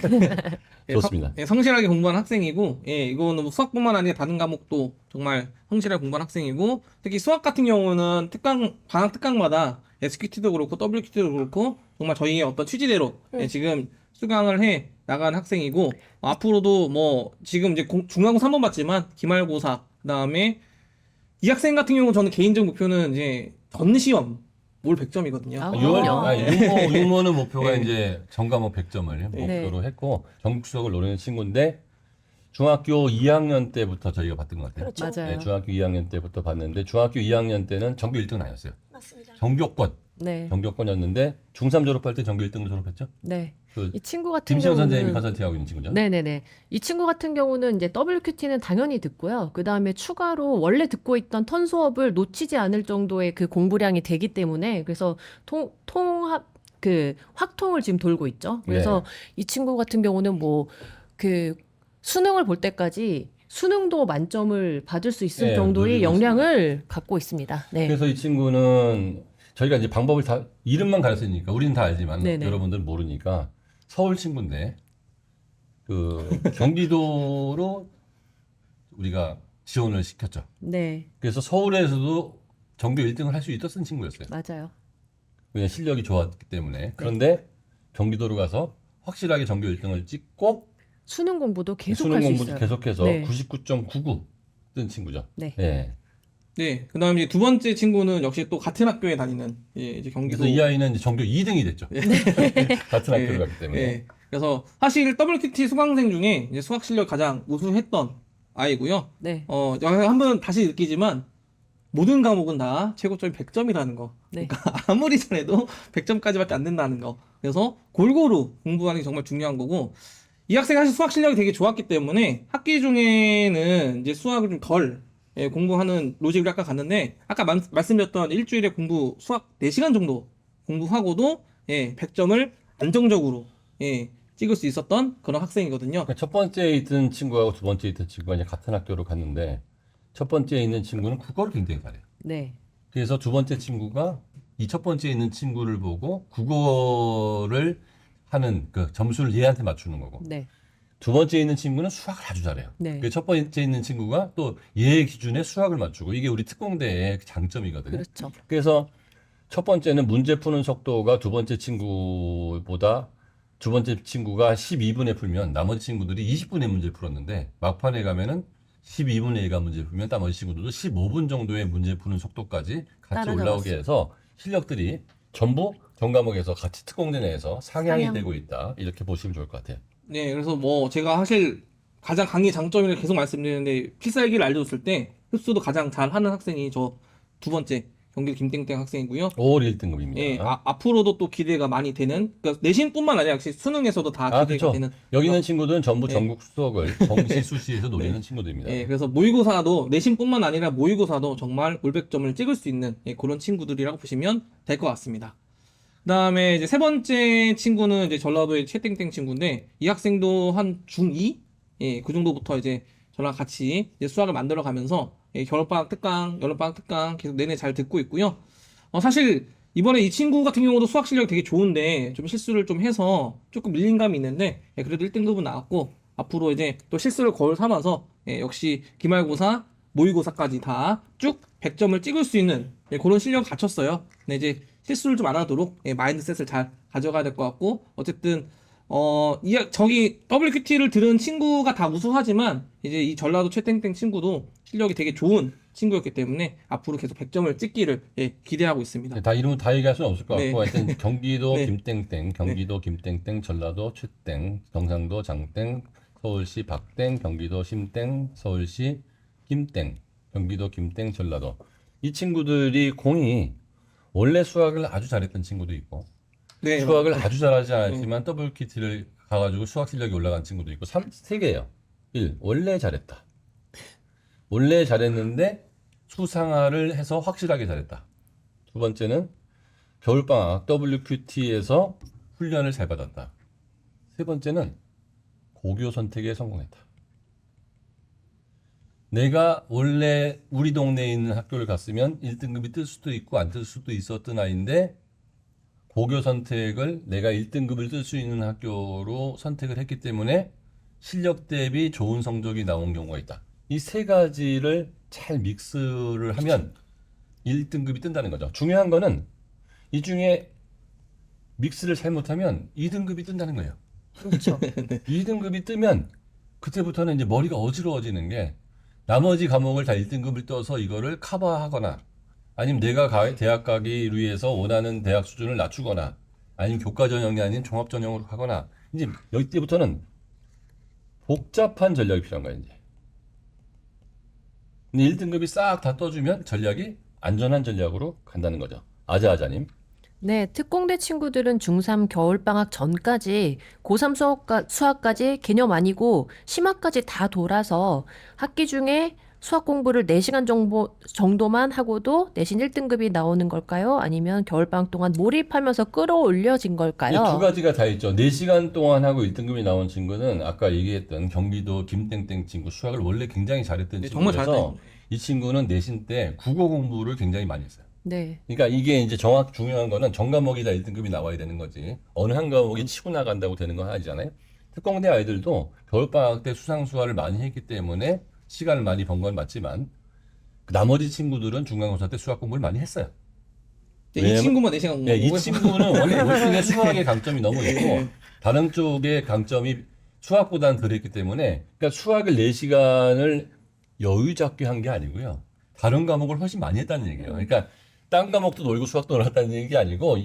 예, 좋습니다. 성실하게 공부한 학생이고, 예, 이거는 뭐 수학뿐만 아니라 다른 과목도 정말 성실하게 공부한 학생이고, 특히 수학 같은 경우는 방학 특강마다 SQT도 그렇고 WQT도 그렇고 정말 저희의 어떤 취지대로 예, 지금 수강을 해 나간 학생이고 앞으로도 뭐 지금 이제 중간고사 3번 봤지만 기말고사 그다음에 이 학생 같은 경우는 저는 개인적 목표는 이제 전시험 올 100점이거든요. 아, 6월 육모는 목표가 네. 이제 전과목 100점을 네. 목표로 했고 전국 수석을 노리는 친구인데 중학교 2학년 때부터 저희가 봤던 것 같아요. 그렇죠. 맞아요. 네, 중학교 2학년 때부터 봤는데 중학교 2학년 때는 전교 1등은 아니었어요. 맞습니다. 네. 전교권이었는데 중3 졸업할 때 전교 1등으로 졸업했죠. 네. 그 이 친구 같은 김시영 경우는 선생님이 컨설팅하고 있는 친구죠. 네네네. 이 친구 같은 경우는 이제 WQT는 당연히 듣고요. 그 다음에 추가로 원래 듣고 있던 턴 수업을 놓치지 않을 정도의 그 공부량이 되기 때문에 그래서 통합 확통을 지금 돌고 있죠. 그래서 이 친구 같은 경우는 뭐 그 수능을 볼 때까지 수능도 만점을 받을 수 있을 네, 정도의 노리고 역량을 갖고 있습니다. 네. 그래서 이 친구는 저희가 이제 방법을 다 이름만 가르치니까 우리는 다 알지만 네네. 여러분들은 모르니까 서울 친구인데 그 경기도로 우리가 지원을 시켰죠. 네. 그래서 서울에서도 전교 1등을 할 수 있었던 친구였어요. 맞아요. 그냥 실력이 좋았기 때문에. 그런데 경기도로 가서 확실하게 전교 1등을 찍고 수능 공부도 계속 수능 할 수 공부도 있어요. 계속해서 네. 99.99 뜬 친구죠. 네. 예. 네, 그다음에 이제 두 번째 친구는 역시 또 같은 학교에 다니는 예, 이제 경기도 그래서 이 아이는 이제 전교 2등이 됐죠. 같은 학교를 예, 갔기 때문에. 예. 그래서 사실 WQT 수강생 중에 이제 수학 실력 가장 우수했던 아이고요. 네. 한번 다시 느끼지만 모든 과목은 다 최고점이 100점이라는 거. 네. 그러니까 아무리 잘해도 100점까지밖에 안 된다는 거. 그래서 골고루 공부하는 게 정말 중요한 거고 이 학생이 사실 수학 실력이 되게 좋았기 때문에 학기 중에는 이제 수학을 좀 덜 예, 공부하는 로직으로 아까 갔는데 아까 말씀드렸던 일주일에 수학 4시간 정도 공부하고도 100점을 안정적으로 찍을 수 있었던 그런 학생이거든요. 그러니까 첫 번째에 있던 친구하고 두 번째에 있던 친구가 이제 같은 학교로 갔는데 첫 번째에 있는 친구는 국어를 굉장히 잘해요. 네. 그래서 두 번째 친구가 이 첫 번째에 있는 친구를 보고 국어를 하는 그 점수를 얘한테 맞추는 거고 네. 두 번째에 있는 친구는 수학을 아주 잘해요. 네. 그 첫 번째에 있는 친구가 또 얘의 기준에 수학을 맞추고 이게 우리 특공대의 장점이거든요. 그렇죠. 그래서 첫 번째는 문제 푸는 속도가 두 번째 친구보다 두 번째 친구가 12분에 풀면 나머지 친구들이 20분에 문제 풀었는데 막판에 가면은 12분에 1가 문제 풀면 나머지 친구들도 15분 정도의 문제 푸는 속도까지 같이 따라잡았어요. 올라오게 해서 실력들이 전부 전 과목에서 같이 특공대 내에서 상향이 상향. 되고 있다. 이렇게 보시면 좋을 것 같아요. 네, 그래서 뭐 제가 사실 가장 강의 장점이라고 계속 말씀드리는데 필살기를 알려줬을 때 흡수도 가장 잘하는 학생이 저 두 번째 경길 김땡땡 학생이고요. 5월 1등급입니다. 예, 앞으로도 또 기대가 많이 되는, 그러니까 내신뿐만 아니라 역시 수능에서도 다 기대가 그렇죠. 되는. 여기 있는 친구들은 전부 네. 전국 수석을 정시 수시에서 노리는 친구들입니다. 예, 그래서 모의고사도 내신뿐만 아니라 모의고사도 정말 올백점을 찍을 수 있는 그런 친구들이라고 보시면 될 것 같습니다. 그다음에 이제 세 번째 친구는 이제 전라도의 최땡땡 친구인데 이 학생도 한 중2 그 정도부터 이제 저랑 같이 이제 수학을 만들어 가면서 겨울방학 특강, 여름방학 특강 계속 내내 잘 듣고 있고요. 사실 이번에 이 친구 같은 경우도 수학 실력이 되게 좋은데 좀 실수를 좀 해서 조금 밀린 감이 있는데 그래도 1등급은 나왔고 앞으로 이제 또 실수를 거울 삼아서 역시 기말고사, 모의고사까지 다 쭉 100점을 찍을 수 있는 그런 실력을 갖췄어요. 근데 이제 실수를 좀 안 하도록 마인드셋을 잘 가져가야 될 것 같고 어쨌든 저기 WQT를 들은 친구가 다 우수하지만 이제 이 전라도 최땡땡 친구도 실력이 되게 좋은 친구였기 때문에 앞으로 계속 100점을 찍기를 기대하고 있습니다. 다 이름은 다 얘기할 수는 없을 것 네. 같고 하여튼 경기도 네. 김땡땡, 경기도 김땡땡, 전라도 최땡, 경상도 장땡, 서울시 박땡, 경기도 심땡, 서울시 김땡, 경기도 김땡, 전라도 이 친구들이 공이 원래 수학을 아주 잘했던 친구도 있고 네, 수학을 아주 잘하지 않았지만 WQT를 가가지고 수학 실력이 올라간 친구도 있고 세 개예요. 1. 원래 잘했다. 원래 잘했는데 수상화를 해서 확실하게 잘했다. 두 번째는 겨울방학 WQT에서 훈련을 잘 받았다. 세 번째는 고교 선택에 성공했다. 내가 원래 우리 동네에 있는 학교를 갔으면 1등급이 뜰 수도 있고 안 뜰 수도 있었던 아이인데 고교 선택을 내가 1등급을 뜰 수 있는 학교로 선택을 했기 때문에 실력 대비 좋은 성적이 나온 경우가 있다. 이 세 가지를 잘 믹스를 하면 1등급이 뜬다는 거죠. 중요한 거는 이 중에 믹스를 잘못하면 2등급이 뜬다는 거예요. 그렇죠. 2등급이 뜨면 그때부터는 이제 머리가 어지러워지는 게 나머지 과목을 다 1등급을 떠서 이거를 커버하거나 아니면 내가 대학 가기 위해서 원하는 대학 수준을 낮추거나 아니면 교과 전형이 아닌 종합 전형으로 하거나 이제 여기 때부터는 복잡한 전략이 필요한 거예요. 이제. 근데 1등급이 싹 다 떠주면 전략이 안전한 전략으로 간다는 거죠. 아자아자님. 네, 특공대 친구들은 중3 겨울방학 전까지 고3 수학까지 개념 아니고 심화까지 다 돌아서 학기 중에 수학 공부를 4시간 정도만 하고도 내신 1등급이 나오는 걸까요? 아니면 겨울방학 동안 몰입하면서 끌어올려진 이 걸까요? 두 가지가 다 있죠. 4시간 동안 하고 1등급이 나온 친구는 아까 얘기했던 경기도 김땡땡 친구 수학을 원래 굉장히 잘했던 네, 정말 친구라서 잘했어요. 이 친구는 내신 때 국어 공부를 굉장히 많이 했어요. 네, 그러니까 이게 이제 중요한 거는 전 과목이 다 1등급이 나와야 되는 거지. 어느 한 과목이 치고 나간다고 되는 건 아니잖아요. 특공대 아이들도 겨울방학 때 수상수화를 많이 했기 때문에 시간을 많이 번 건 맞지만 나머지 친구들은 중간고사 때 수학 공부를 많이 했어요. 이 왜냐면- 친구만 4시간 공부. 이 친구는 원래 월등의 수학의 강점이 너무 있고 다른 쪽의 강점이 수학보다는 덜 했기 때문에 그러니까 수학을 4시간을 여유 잡게 한 게 아니고요. 다른 과목을 훨씬 많이 했다는 얘기예요. 그러니까 딴 과목도 놀고 수학도 놀았다는 얘기 아니고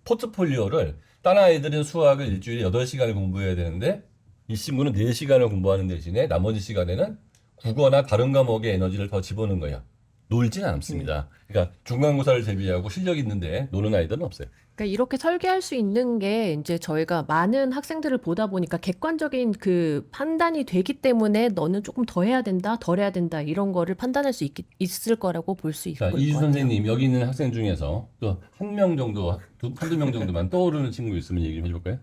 포트폴리오를 다른 아이들은 수학을 일주일에 8시간을 공부해야 되는데 이 친구는 4시간을 공부하는 대신에 나머지 시간에는 국어나 다른 과목의 에너지를 더 집어넣은 거예요. 놀진 않습니다. 그러니까 중간고사를 제비하고 실력 있는데 노는 아이들은 없어요. 그러니까 이렇게 설계할 수 있는 게 이제 저희가 많은 학생들을 보다 보니까 객관적인 그 판단이 되기 때문에 너는 조금 더 해야 된다, 덜 해야 된다 이런 거를 판단할 수 있을 거라고 볼 수 있을 자, 것 이주 같아요. 선생님 여기 있는 학생 중에서 또 한 명 정도, 한두 명 정도만 떠오르는 친구 있으면 얘기 좀 해볼까요?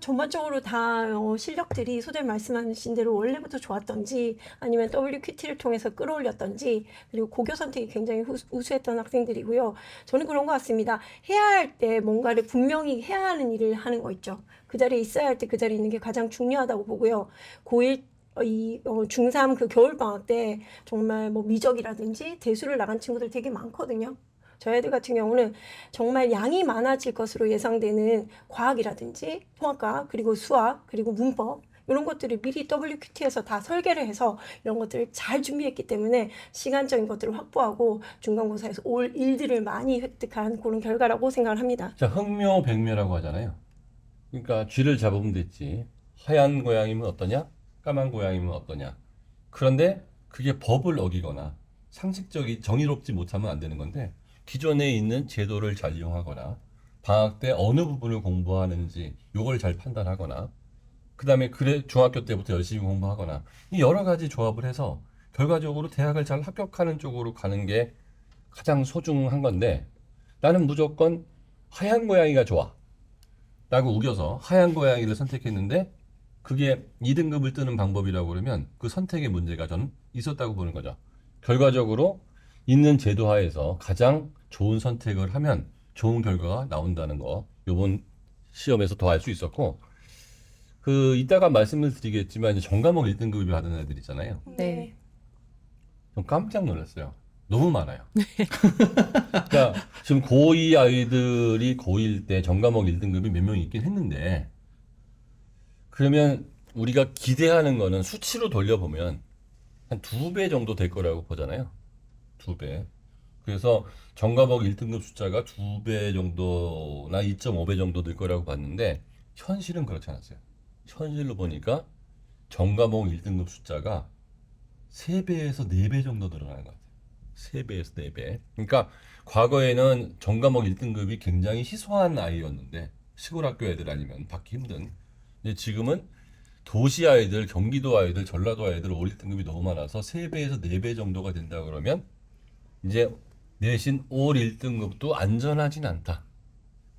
전반적으로 다 실력들이 소장님 말씀하신 대로 원래부터 좋았던지 아니면 WQT를 통해서 끌어올렸던지 그리고 고교 선택이 굉장히 우수했던 학생들이고요. 저는 그런 것 같습니다. 해야 할 때 뭔가를 분명히 해야 하는 일을 하는 거 있죠. 그 자리에 있어야 할 때 그 자리에 있는 게 가장 중요하다고 보고요. 고1 중3 그 겨울방학 때 정말 뭐 미적이라든지 대수를 나간 친구들 되게 많거든요. 저희 애들 같은 경우는 정말 양이 많아질 것으로 예상되는 과학이라든지 통합과학 그리고 수학 그리고 문법 이런 것들을 미리 WQT에서 다 설계를 해서 이런 것들을 잘 준비했기 때문에 시간적인 것들을 확보하고 중간고사에서 올 일들을 많이 획득한 그런 결과라고 생각을 합니다. 자, 흑묘백묘라고 하잖아요. 그러니까 쥐를 잡으면 됐지. 하얀 고양이면 어떠냐? 까만 고양이면 어떠냐? 그런데 그게 법을 어기거나 상식적이 정의롭지 못하면 안 되는 건데 기존에 있는 제도를 잘 이용하거나 방학 때 어느 부분을 공부하는지 요걸 잘 판단하거나 그 다음에 그래 중학교 때부터 열심히 공부하거나 이 여러 가지 조합을 해서 결과적으로 대학을 잘 합격하는 쪽으로 가는 게 가장 소중한 건데 나는 무조건 하얀 고양이가 좋아 라고 우겨서 하얀 고양이를 선택했는데 그게 2등급을 뜨는 방법이라고 그러면 그 선택의 문제가 저는 있었다고 보는 거죠. 결과적으로 있는 제도 하에서 가장 좋은 선택을 하면 좋은 결과가 나온다는 거 이번 시험에서 더 알 수 있었고 그 이따가 말씀을 드리겠지만 이제 전과목 1등급을 받은 애들 있잖아요. 네. 좀 깜짝 놀랐어요. 너무 많아요. 그러니까 지금 고2 아이들이 고1 때 전과목 1등급이 몇 명 있긴 했는데 그러면 우리가 기대하는 거는 수치로 돌려보면 한 2배 정도 될 거라고 보잖아요. 2배. 그래서 전과목 1등급 숫자가 2배 정도나 2.5배 정도 될 거라고 봤는데 현실은 그렇지 않았어요. 현실로 보니까 전과목 1등급 숫자가 3배에서 4배 정도 늘어나는 것 같아요. 3배에서 4배. 그러니까 과거에는 전과목 1등급이 굉장히 희소한 아이였는데 시골 학교 애들 아니면 받기 힘든. 근데 지금은 도시 아이들, 경기도 아이들, 전라도 아이들 올 1등급이 너무 많아서 3배에서 4배 정도가 된다 그러면 이제 내신 올 1등급도 안전하진 않다.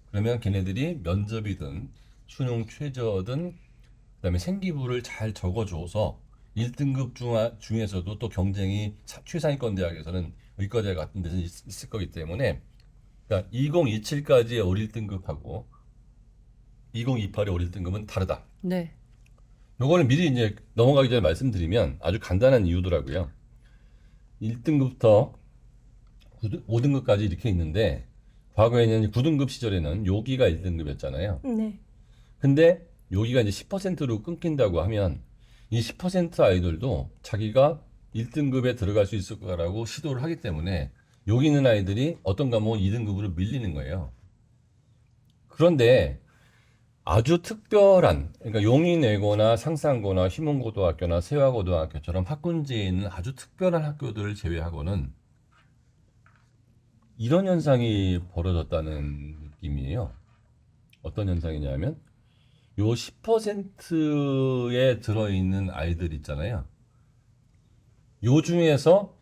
그러면 걔네들이 면접이든 수능 최저든 그다음에 생기부를 잘 적어줘서 1등급 중에서도 또 경쟁이 최상위권 대학에서는 의과대 같은 데서 있을 거기 때문에 그러니까 2027까지의 올 1등급하고 2028의 올 1등급은 다르다. 네. 요거는 미리 이제 넘어가기 전에 말씀드리면 아주 간단한 이유더라고요. 1등급부터 5등급까지 이렇게 있는데 과거에는 9등급 시절에는 요기가 1등급이었잖아요. 네. 근데 여기가 이제 10%로 끊긴다고 하면 이 10% 아이들도 자기가 1등급에 들어갈 수 있을 거라고 시도를 하기 때문에 여기 있는 아이들이 어떤 과목은 2등급으로 밀리는 거예요. 그런데 아주 특별한, 그러니까 용인외고나 상산고나 휘문고등학교나 세화고등학교처럼 학군지에 있는 아주 특별한 학교들을 제외하고는 이런 현상이 벌어졌다는 느낌이에요. 어떤 현상이냐면 요 10%에 들어있는 아이들 있잖아요. 요 중에서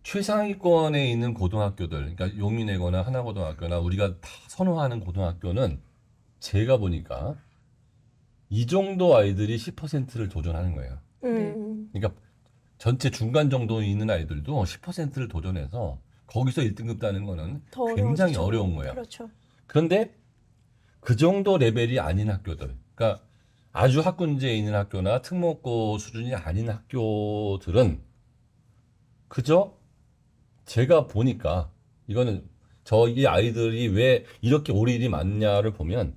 최상위권에 있는 고등학교들, 그러니까 용인외고나 하나고등학교나 우리가 다 선호하는 고등학교는 제가 보니까 이 정도 아이들이 10%를 도전하는 거예요. 그러니까 전체 중간 정도 있는 아이들도 10%를 도전해서 거기서 1등급 따는 거는 더 굉장히 어려워지죠. 어려운 거예요. 그렇죠. 그런데 그 정도 레벨이 아닌 학교들, 그러니까 아주 학군지에 있는 학교나 특목고 수준이 아닌 학교들은 그저 제가 보니까 이거는 저희 아이들이 왜 이렇게 올 일이 많냐를 보면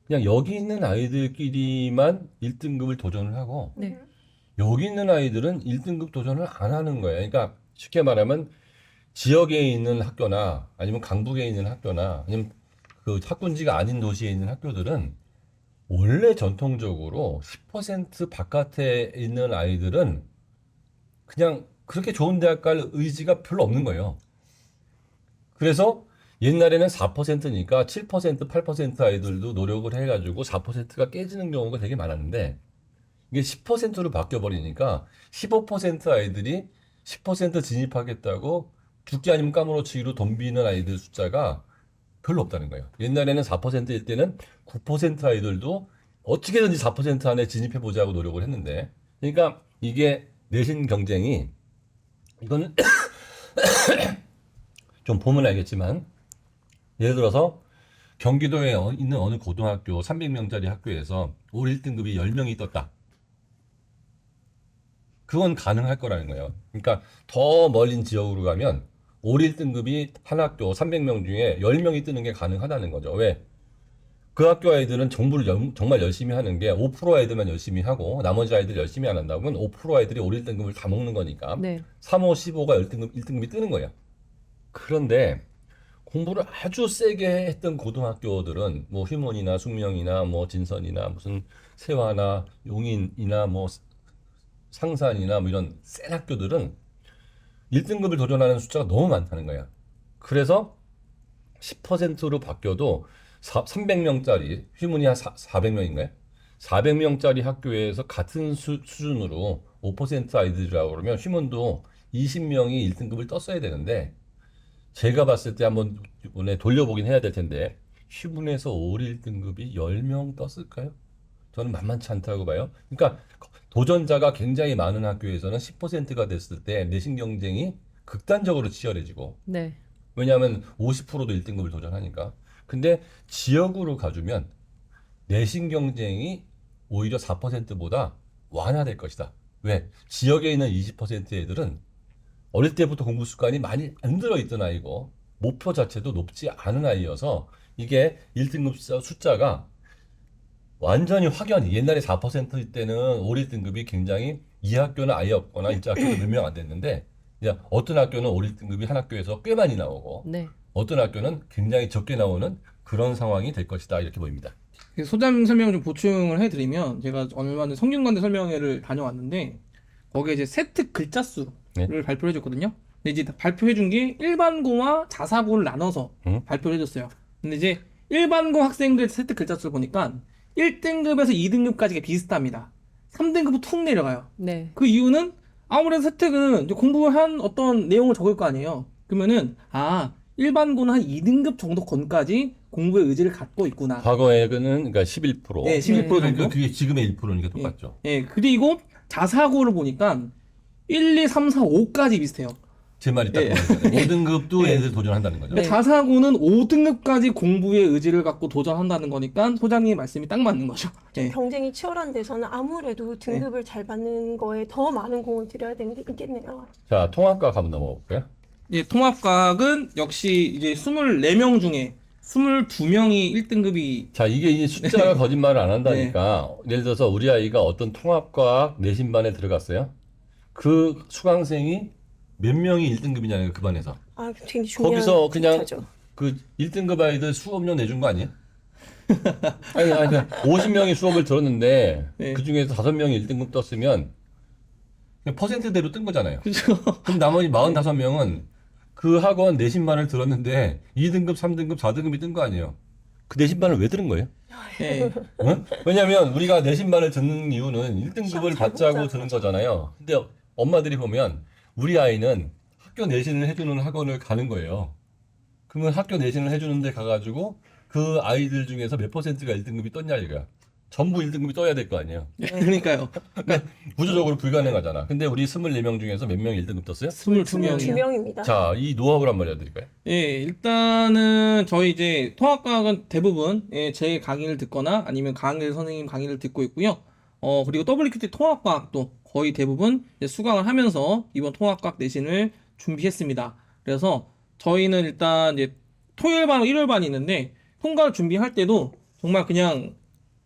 그냥 여기 있는 아이들끼리만 1등급을 도전을 하고 네. 여기 있는 아이들은 1등급 도전을 안 하는 거예요. 그러니까 쉽게 말하면 지역에 있는 학교나 아니면 강북에 있는 학교나 아니면 그 학군지가 아닌 도시에 있는 학교들은 원래 전통적으로 10% 바깥에 있는 아이들은 그냥 그렇게 좋은 대학 갈 의지가 별로 없는 거예요. 그래서 옛날에는 4%니까 7%, 8% 아이들도 노력을 해가지고 4%가 깨지는 경우가 되게 많았는데 이게 10%로 바뀌어버리니까 15% 아이들이 10% 진입하겠다고 죽기 아니면 까무러치기로 덤비는 아이들 숫자가 별로 없다는 거예요. 옛날에는 4%일 때는 9% 아이들도 어떻게든지 4% 안에 진입해보자고 노력을 했는데 그러니까 이게 내신 경쟁이 이거는 좀 보면 알겠지만 예를 들어서 경기도에 있는 어느 고등학교 300명짜리 학교에서 올 1등급이 10명이 떴다. 그건 가능할 거라는 거예요. 그러니까 더 멀린 지역으로 가면 올 1등급이 한 학교 300명 중에 10명이 뜨는 게 가능하다는 거죠. 왜? 그 학교 아이들은 정말 열심히 하는 게 5% 아이들만 열심히 하고 나머지 아이들 열심히 안 한다고 하면 5% 아이들이 올 1등급을 다 먹는 거니까 네. 3, 5, 15가 1등급이 뜨는 거예요. 그런데 공부를 아주 세게 했던 고등학교들은 뭐 휴먼이나 숙명이나 뭐 진선이나 무슨 세화나 용인이나 뭐 상산이나 뭐 이런 센 학교들은 1등급을 도전하는 숫자가 너무 많다는 거야. 그래서 10%로 바뀌어도 300명짜리 휴문이 한 400명인가요? 400명짜리 학교에서 같은 수준으로 5% 아이들이라고 그러면 휴문도 20명이 1등급을 떴어야 되는데 제가 봤을 때 한번 이번에 돌려보긴 해야 될 텐데 휴문에서 올 1등급이 10명 떴을까요? 저는 만만치 않다고 봐요. 그러니까 도전자가 굉장히 많은 학교에서는 10%가 됐을 때 내신 경쟁이 극단적으로 치열해지고 네. 왜냐하면 50%도 1등급을 도전하니까. 근데 지역으로 가주면 내신 경쟁이 오히려 4%보다 완화될 것이다. 왜? 지역에 있는 20% 애들은 어릴 때부터 공부 습관이 많이 안 들어있던 아이고 목표 자체도 높지 않은 아이여서 이게 1등급 숫자가 완전히 확연히 옛날에 4%일 때는 올 1등급이 굉장히 이 학교는 아예 없거나 이 학교는 몇 명 안 됐는데 이제 어떤 학교는 올 1등급이 한 학교에서 꽤 많이 나오고 네. 어떤 학교는 굉장히 적게 나오는 그런 상황이 될 것이다 이렇게 보입니다. 소장 설명을 좀 보충을 해드리면 제가 얼마 전에 성균관대 설명회를 다녀왔는데 거기에 이제 세특 글자 수를 네. 발표를 해줬거든요. 근데 이제 발표해준 게 일반고와 자사고를 나눠서 발표를 해줬어요. 근데 이제 일반고 학생들 세특 글자 수를 보니까 1등급에서 2등급까지가 비슷합니다. 3등급은 툭 내려가요. 네. 그 이유는 아무래도 세특은 이제 공부한 어떤 내용을 적을 거 아니에요. 그러면은 일반고는 한 2등급 정도 건까지 공부의 의지를 갖고 있구나. 과거에는 그러니까 11%. 네, 11% 정도. 그게 지금의 1%니까 똑같죠. 예, 그리고 자사고를 보니까 1, 2, 3, 4, 5까지 비슷해요. 제 말이 딱 예. 그거잖아요. 5등급도 예. 애들 도전한다는 거죠. 그러니까 자사고는 5등급까지 공부의 의지를 갖고 도전한다는 거니까 소장님 말씀이 딱 맞는 거죠. 예. 경쟁이 치열한 데서는 아무래도 등급을 잘 받는 거에 더 많은 공을 들여야 되는 게 있겠네요. 자, 통합과학 한번 넘어가 볼까요? 예, 통합과학은 역시 이제 24명 중에 22명이 1등급이 자, 이게 이 숫자가 거짓말을 안 한다니까. 예를 들어서 우리 아이가 어떤 통합과학 내신반에 들어갔어요. 그 수강생이 몇 명이 1등급이냐는 그 반에서. 아, 되게 중요한 거기서 그냥 숫자죠. 그 1등급 아이들 수업료 내준 거 아니에요? 아니 50명이 수업을 들었는데 네. 그 중에서 5명이 1등급 떴으면 그냥 퍼센트대로 뜬 거잖아요. 그죠? 그럼 나머지 45명은 그 학원 내신반을 들었는데 2등급, 3등급, 4등급이 뜬 거 아니에요. 그 내신반을 왜 들은 거예요? 예. 응? 왜냐면 우리가 내신반을 듣는 이유는 1등급을 받자고 듣는 거잖아요. 근데 엄마들이 보면 우리 아이는 학교 내신을 해주는 학원을 가는 거예요. 그러면 학교 내신을 해주는데 가가지고 그 아이들 중에서 몇 퍼센트가 1등급이 떴냐 이거야. 전부 1등급이 떠야 될 거 아니에요. 그러니까요. 구조적으로 불가능하잖아. 근데 우리 24명 중에서 몇 명이 1등급 떴어요? 22명이요. 2명입니다. 자, 이 노하우를 한번 알려드릴까요? 예, 일단은 저희 이제 통합과학은 대부분 제 강의를 듣거나 아니면 강의 선생님 강의를 듣고 있고요. 그리고 WQT 통합과학도 거의 대부분 이제 수강을 하면서 이번 통합과학 내신을 준비했습니다. 그래서 저희는 일단 이제 토요일반, 일요일반이 있는데 통과를 준비할 때도 정말 그냥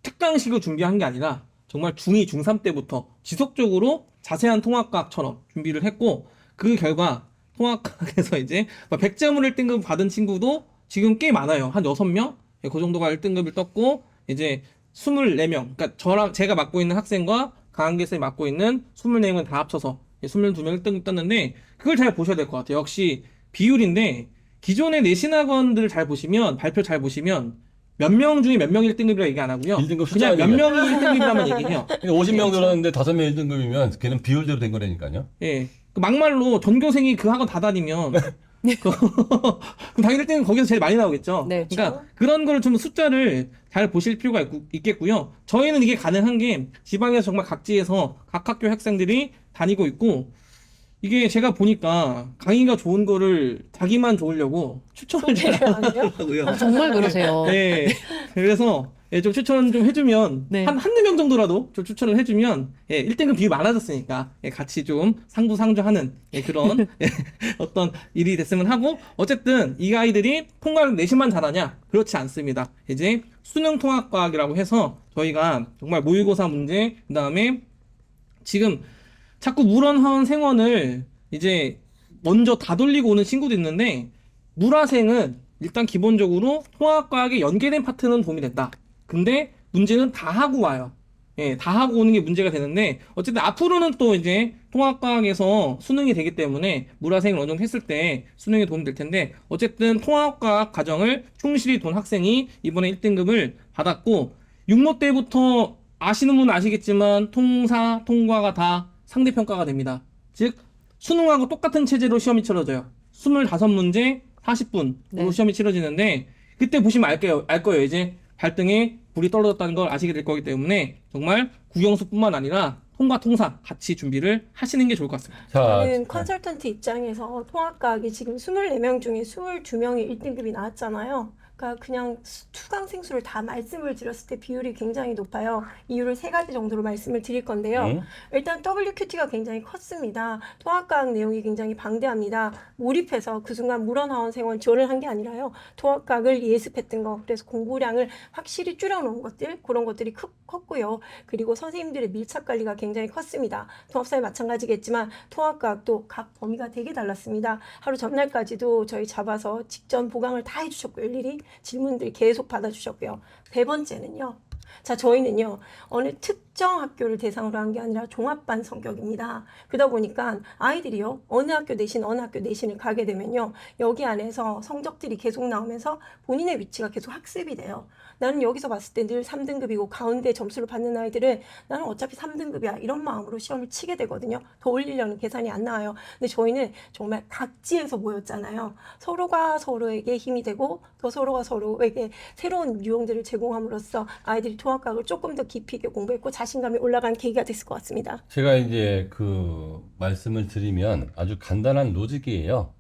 특강식으로 준비한 게 아니라 정말 중2, 중3 때부터 지속적으로 자세한 통합과학처럼 준비를 했고 그 결과 통합과학에서 이제 100점을 1등급 받은 친구도 지금 꽤 많아요. 한 6명? 그 정도가 1등급을 떴고 이제 24명, 그러니까 제가 맡고 있는 학생과 강한길 쌤이 맡고 있는 24명은 다 합쳐서 22명 1등급 땄는데 그걸 잘 보셔야 될 것 같아요. 역시 비율인데 기존의 내신 학원들 잘 보시면 발표 잘 보시면 몇 명 중에 몇 명 1등급이라고 얘기 안 하고요. 1등급 숫자 그냥 몇 얘기해요. 명이 1등급이라만 얘기해요. 50명 들었는데 5명 1등급이면 걔는 비율대로 된 거라니까요. 예. 그 막말로 전교생이 그 학원 다 다니면 그럼 당연히 1등은 거기서 제일 많이 나오겠죠. 네, 그러니까 그런 거를 좀 숫자를 잘 보실 필요가 있겠고요. 저희는 이게 가능한 게 지방에서 정말 각지에서 각 학교 학생들이 다니고 있고 이게 제가 보니까 강의가 좋은 거를 자기만 좋으려고 추천을 잘 소개를 안 해요? 하더라고요. 정말 그러세요. 네. 그래서 좀 추천 좀 해주면 네. 한두 명 정도라도 좀 추천을 해주면 1등급 비율 많아졌으니까 같이 좀 상부상조하는 그런 어떤 일이 됐으면 하고 어쨌든 이 아이들이 통과를 내신만 잘하냐? 그렇지 않습니다. 이제 수능 통합과학이라고 해서 저희가 정말 모의고사 문제 그다음에 지금 자꾸 물원화원 생원을 이제 먼저 다 돌리고 오는 친구도 있는데 물화생은 일단 기본적으로 통합과학에 연계된 파트는 도움이 된다. 근데 문제는 다 하고 와요. 예, 다 하고 오는 게 문제가 되는데 어쨌든 앞으로는 또 이제 통합과학에서 수능이 되기 때문에 물화생을 어느 정도 했을 때 수능에 도움이 될 텐데 어쨌든 통합과학 과정을 충실히 돈 학생이 이번에 1등급을 받았고 6모 때부터 아시는 분은 아시겠지만 통사, 통과가 다 상대평가가 됩니다. 즉 수능하고 똑같은 체제로 시험이 치러져요. 25문제 40분으로 네. 시험이 치러지는데 그때 보시면 알 거예요. 이제 발등에 불이 떨어졌다는 걸 아시게 될 거기 때문에 정말 국영수뿐만 아니라 통과 통사 같이 준비를 하시는 게 좋을 것 같습니다. 자, 저는 컨설턴트 입장에서 통합과학이 지금 24명 중에 22명이 1등급이 나왔잖아요. 그러니까 그냥 수강생 수를 다 말씀을 드렸을 때 비율이 굉장히 높아요. 이유를 3가지 정도로 말씀을 드릴 건데요. 응? 일단 WQT가 굉장히 컸습니다. 통합과학 내용이 굉장히 방대합니다. 몰입해서 그 순간 물원화원 생원 지원을 한 게 아니라요. 통합과학을 예습했던 거, 그래서 공부량을 확실히 줄여놓은 것들, 그런 것들이 컸고요. 그리고 선생님들의 밀착 관리가 굉장히 컸습니다. 통합사회 마찬가지겠지만 통합과학도 각 범위가 되게 달랐습니다. 하루 전날까지도 저희 잡아서 직전 보강을 다 해주셨고 일일이 질문들 계속 받아주셨고요. 3번째는요. 자, 저희는요, 어느 특정 학교를 대상으로 한 게 아니라 종합반 성격입니다. 그러다 보니까 아이들이요, 어느 학교 내신을 가게 되면요, 여기 안에서 성적들이 계속 나오면서 본인의 위치가 계속 학습이 돼요. 나는 여기서 봤을 때 늘 3등급이고 가운데 점수를 받는 아이들은 나는 어차피 3등급이야. 이런 마음으로 시험을 치게 되거든요. 더 올리려는 계산이 안 나와요. 근데 저희는 정말 각지에서 모였잖아요. 서로가 서로에게 힘이 되고 또 서로가 서로에게 새로운 유형들을 제공함으로써 아이들이 통합과학을 조금 더 깊이 있게 공부했고 자신감이 올라간 계기가 됐을 것 같습니다. 제가 이제 그 말씀을 드리면 아주 간단한 로직이에요.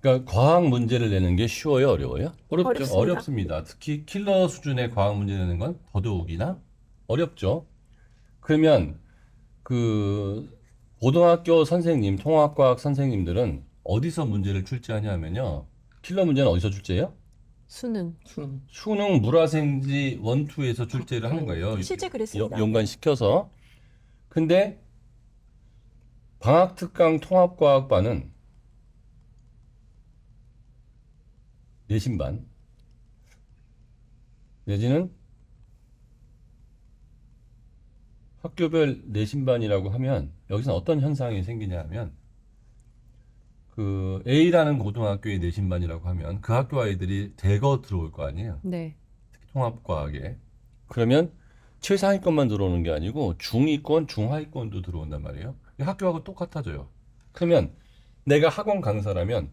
그러니까 과학 문제를 내는 게 쉬워요, 어려워요? 어렵죠. 어렵습니다. 어렵습니다. 특히 킬러 수준의 과학 문제 내는 건 더더욱이나 어렵죠. 그러면 그 고등학교 선생님, 통합과학 선생님들은 어디서 문제를 출제하냐면요. 킬러 문제는 어디서 출제해요? 수능. 수능 물화생지 1, 2에서 출제를 하는 거예요. 실제 그랬습니다. 연관시켜서. 근데 방학특강 통합과학반은 내신반 내지는 학교별 내신반이라고 하면 여기서 어떤 현상이 생기냐 하면 그 A라는 고등학교의 내신반이라고 하면 그 학교 아이들이 대거 들어올 거 아니에요. 네. 통합과학에. 그러면 최상위권만 들어오는 게 아니고 중위권, 중하위권도 들어온단 말이에요. 학교하고 똑같아져요. 그러면 내가 학원 강사라면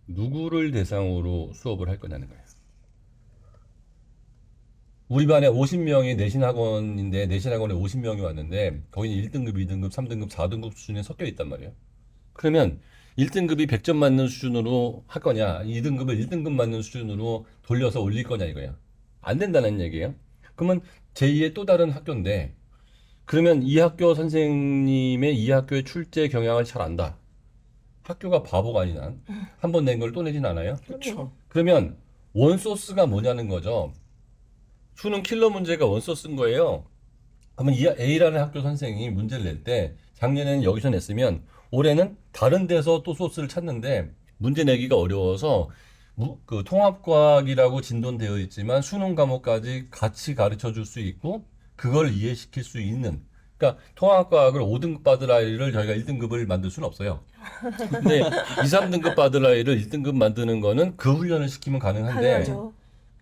누구를 대상으로 수업을 할 거냐는 거예요. 우리 반에 50명이 내신학원인데 내신학원에 50명이 왔는데 거기는 1등급, 2등급, 3등급, 4등급 수준에 섞여 있단 말이에요. 그러면 1등급이 100점 맞는 수준으로 할 거냐, 2등급을 1등급 맞는 수준으로 돌려서 올릴 거냐 이거야. 안 된다는 얘기예요. 그러면 제2의 또 다른 학교인데 그러면 이 학교 선생님의 이 학교의 출제 경향을 잘 안다. 학교가 바보가 아니라 한 번 낸 걸 또 내진 않아요? 그렇죠. 그러면 원소스가 뭐냐는 거죠. 수능 킬러 문제가 원소스인 거예요. 그러면 이 A라는 학교 선생이 문제를 낼 때 작년에는 여기서 냈으면 올해는 다른 데서 또 소스를 찾는데 문제 내기가 어려워서 그 통합과학이라고 진돈되어 있지만 수능 과목까지 같이 가르쳐 줄 수 있고 그걸 이해시킬 수 있는 그러니까 통합과학을 5등급 받을 아이를 저희가 1등급을 만들 수는 없어요. 근데 2, 3등급 받을 아이를 1등급 만드는 거는 그 훈련을 시키면 가능한데 당연하죠.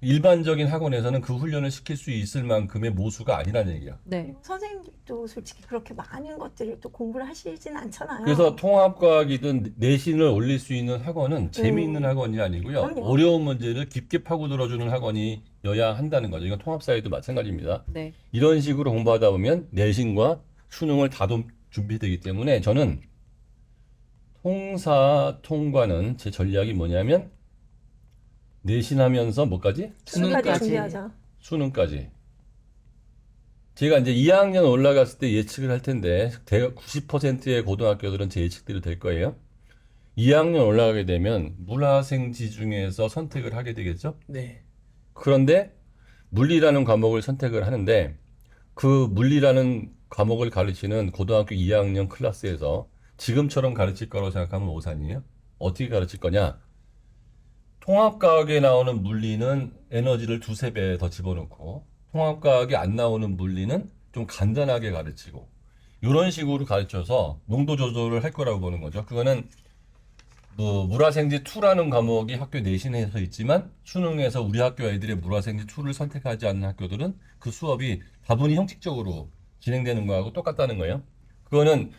일반적인 학원에서는 그 훈련을 시킬 수 있을 만큼의 모수가 아니라는 얘기야. 네. 선생님도 솔직히 그렇게 많은 것들을 또 공부를 하시진 않잖아요. 그래서 통합과학이든 내신을 올릴 수 있는 학원은 재미있는 학원이 아니고요. 그럼요. 어려운 문제를 깊게 파고들어주는 학원이어야 한다는 거죠. 이건 통합사회도 마찬가지입니다. 네. 이런 식으로 공부하다 보면 내신과 수능을 다 준비되기 때문에 저는 통사 통과는 제 전략이 뭐냐면 내신하면서 뭐까지? 수능까지 수능까지. 준비하자. 수능까지. 제가 이제 2학년 올라갔을 때 예측을 할 텐데 대략 90%의 고등학교들은 제 예측대로 될 거예요. 2학년 올라가게 되면 물화생지 중에서 선택을 하게 되겠죠. 네. 그런데 물리라는 과목을 선택을 하는데 그 물리라는 과목을 가르치는 고등학교 2학년 클래스에서 지금처럼 가르칠 거라고 생각하면 오산이에요. 어떻게 가르칠 거냐? 통합과학에 나오는 물리는 에너지를 2~3배 더 집어넣고 통합과학에 안 나오는 물리는 좀 간단하게 가르치고 이런 식으로 가르쳐서 농도 조절을 할 거라고 보는 거죠. 그거는 뭐 물화생지 2라는 과목이 학교 내신에서 있지만 수능에서 우리 학교 애들의 물화생지 2를 선택하지 않는 학교들은 그 수업이 다분히 형식적으로 진행되는 거하고 똑같다는 거예요. 그거는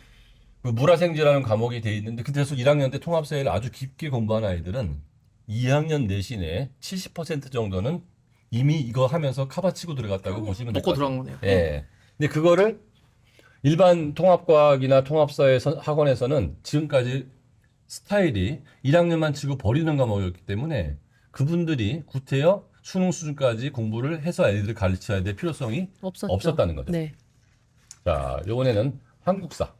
그 물화생지라는 과목이 돼 있는데 그래서 1학년 때 통합사회를 아주 깊게 공부한 아이들은 2학년 내신의 70% 정도는 이미 이거 하면서 카바치고 들어갔다고 보시면 될 것 먹고 같아요. 들어간 거네요. 예. 근데 그거를 일반 통합과학이나 통합사회 학원에서는 지금까지 스타일이 1학년만 치고 버리는 과목이었기 때문에 그분들이 구태여 수능 수준까지 공부를 해서 애들을 가르쳐야 될 필요성이 없었죠. 없었다는 거죠. 네. 자, 요번에는 한국사.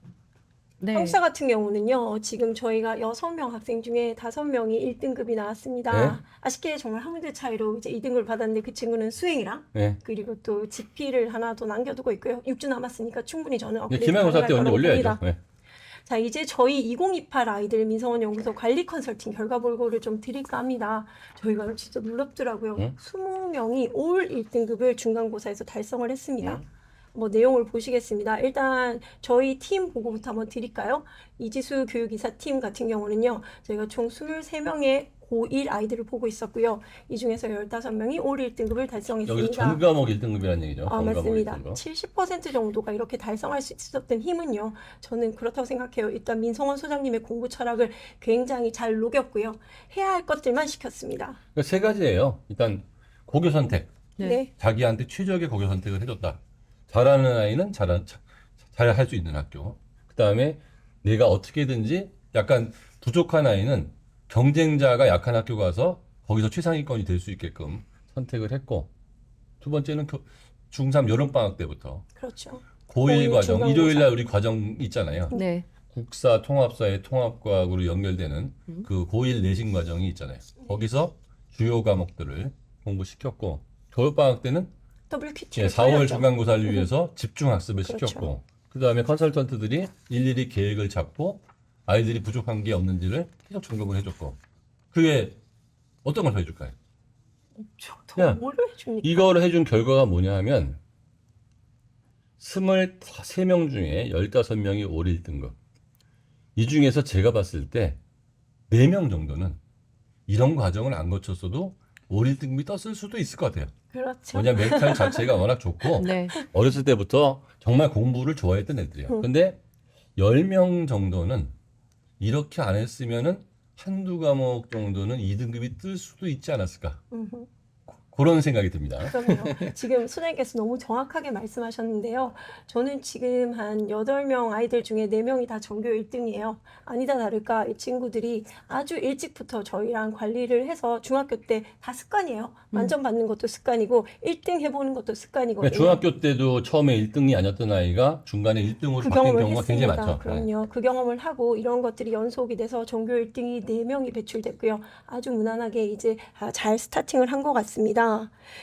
네. 한국사 같은 경우는요, 지금 저희가 6명 학생 중에 5명이 1등급이 나왔습니다. 네. 아쉽게 정말 한 문제 차이로 이제 2등급을 받았는데 그 친구는 수행이랑 네. 그리고 또 지필을 하나 더 남겨두고 있고요. 6주 남았으니까 충분히 저는 업그레이드 기말고사 때 가능할 언제 거라고 올려야죠. 봅니다. 네. 자, 이제 저희 2028 아이들 민성원 연구소 관리 컨설팅 결과 보고를 좀 드릴까 합니다. 저희가 진짜 놀랍더라고요. 응? 20명이 올 1등급을 중간고사에서 달성을 했습니다. 응? 뭐 내용을 보시겠습니다. 일단 저희 팀 보고부터 한번 드릴까요? 이지수 교육이사 팀 같은 경우는요. 저희가 총 23명의 고1 아이들을 보고 있었고요. 이 중에서 15명이 올 1등급을 달성했습니다. 여기서 전 과목 1등급이라는 얘기죠. 아, 전 과목 맞습니다. 1등급. 70% 정도가 이렇게 달성할 수 있었던 힘은요. 저는 그렇다고 생각해요. 일단 민성원 소장님의 공부 철학을 굉장히 잘 녹였고요. 해야 할 것들만 시켰습니다. 그러니까 세 가지예요. 일단 고교 선택. 네. 네. 자기한테 최적의 고교 선택을 해줬다. 잘하는 아이는 잘 할 수 있는 학교. 그 다음에 내가 어떻게든지 약간 부족한 아이는 경쟁자가 약한 학교 가서 거기서 최상위권이 될 수 있게끔 선택을 했고, 두 번째는 중3 여름방학 때부터 그렇죠. 고1 고1 과정, 중간고사. 일요일 날 우리 과정 있잖아요. 네. 국사 통합사회 통합과학으로 연결되는 그 고1 내신 과정이 있잖아요. 거기서 주요 과목들을 공부시켰고, 겨울방학 때는 WQT를 4월 중간고사를 위해서 집중 학습을 그렇죠. 시켰고, 그 다음에 컨설턴트들이 일일이 계획을 잡고 아이들이 부족한 게 없는지를 계속 점검을 해줬고, 그게 어떤 걸 더 해줄까요? 야, 뭘 해줍니까? 이거를 해준 결과가 뭐냐 하면 23명 중에 15명이 올 1등급. 이 중에서 제가 봤을 때 4명 정도는 이런 과정을 안 거쳤어도 올 1등급이 떴을 수도 있을 것 같아요. 그렇죠. 뭐냐, 멘탈 자체가 워낙 좋고 네. 어렸을 때부터 정말 공부를 좋아했던 애들이에요. 근데 10명 정도는 이렇게 안 했으면은 한두 과목 정도는 2등급이 뜰 수도 있지 않았을까. 음흠. 그런 생각이 듭니다. 그럼요. 지금 소장님께서 너무 정확하게 말씀하셨는데요. 저는 지금 한 8명 아이들 중에 4명이 다 전교 1등이에요. 아니다 다를까 이 친구들이 아주 일찍부터 저희랑 관리를 해서 중학교 때 다 습관이에요. 만점 받는 것도 습관이고 1등 해보는 것도 습관이거든요. 그러니까 중학교 때도 처음에 1등이 아니었던 아이가 중간에 1등으로 그 바뀐 경험을 경우가 굉장히 했습니다. 많죠. 그럼요. 그 경험을 하고 이런 것들이 연속이 돼서 전교 1등이 4명이 배출됐고요. 아주 무난하게 이제 잘 스타팅을 한 것 같습니다.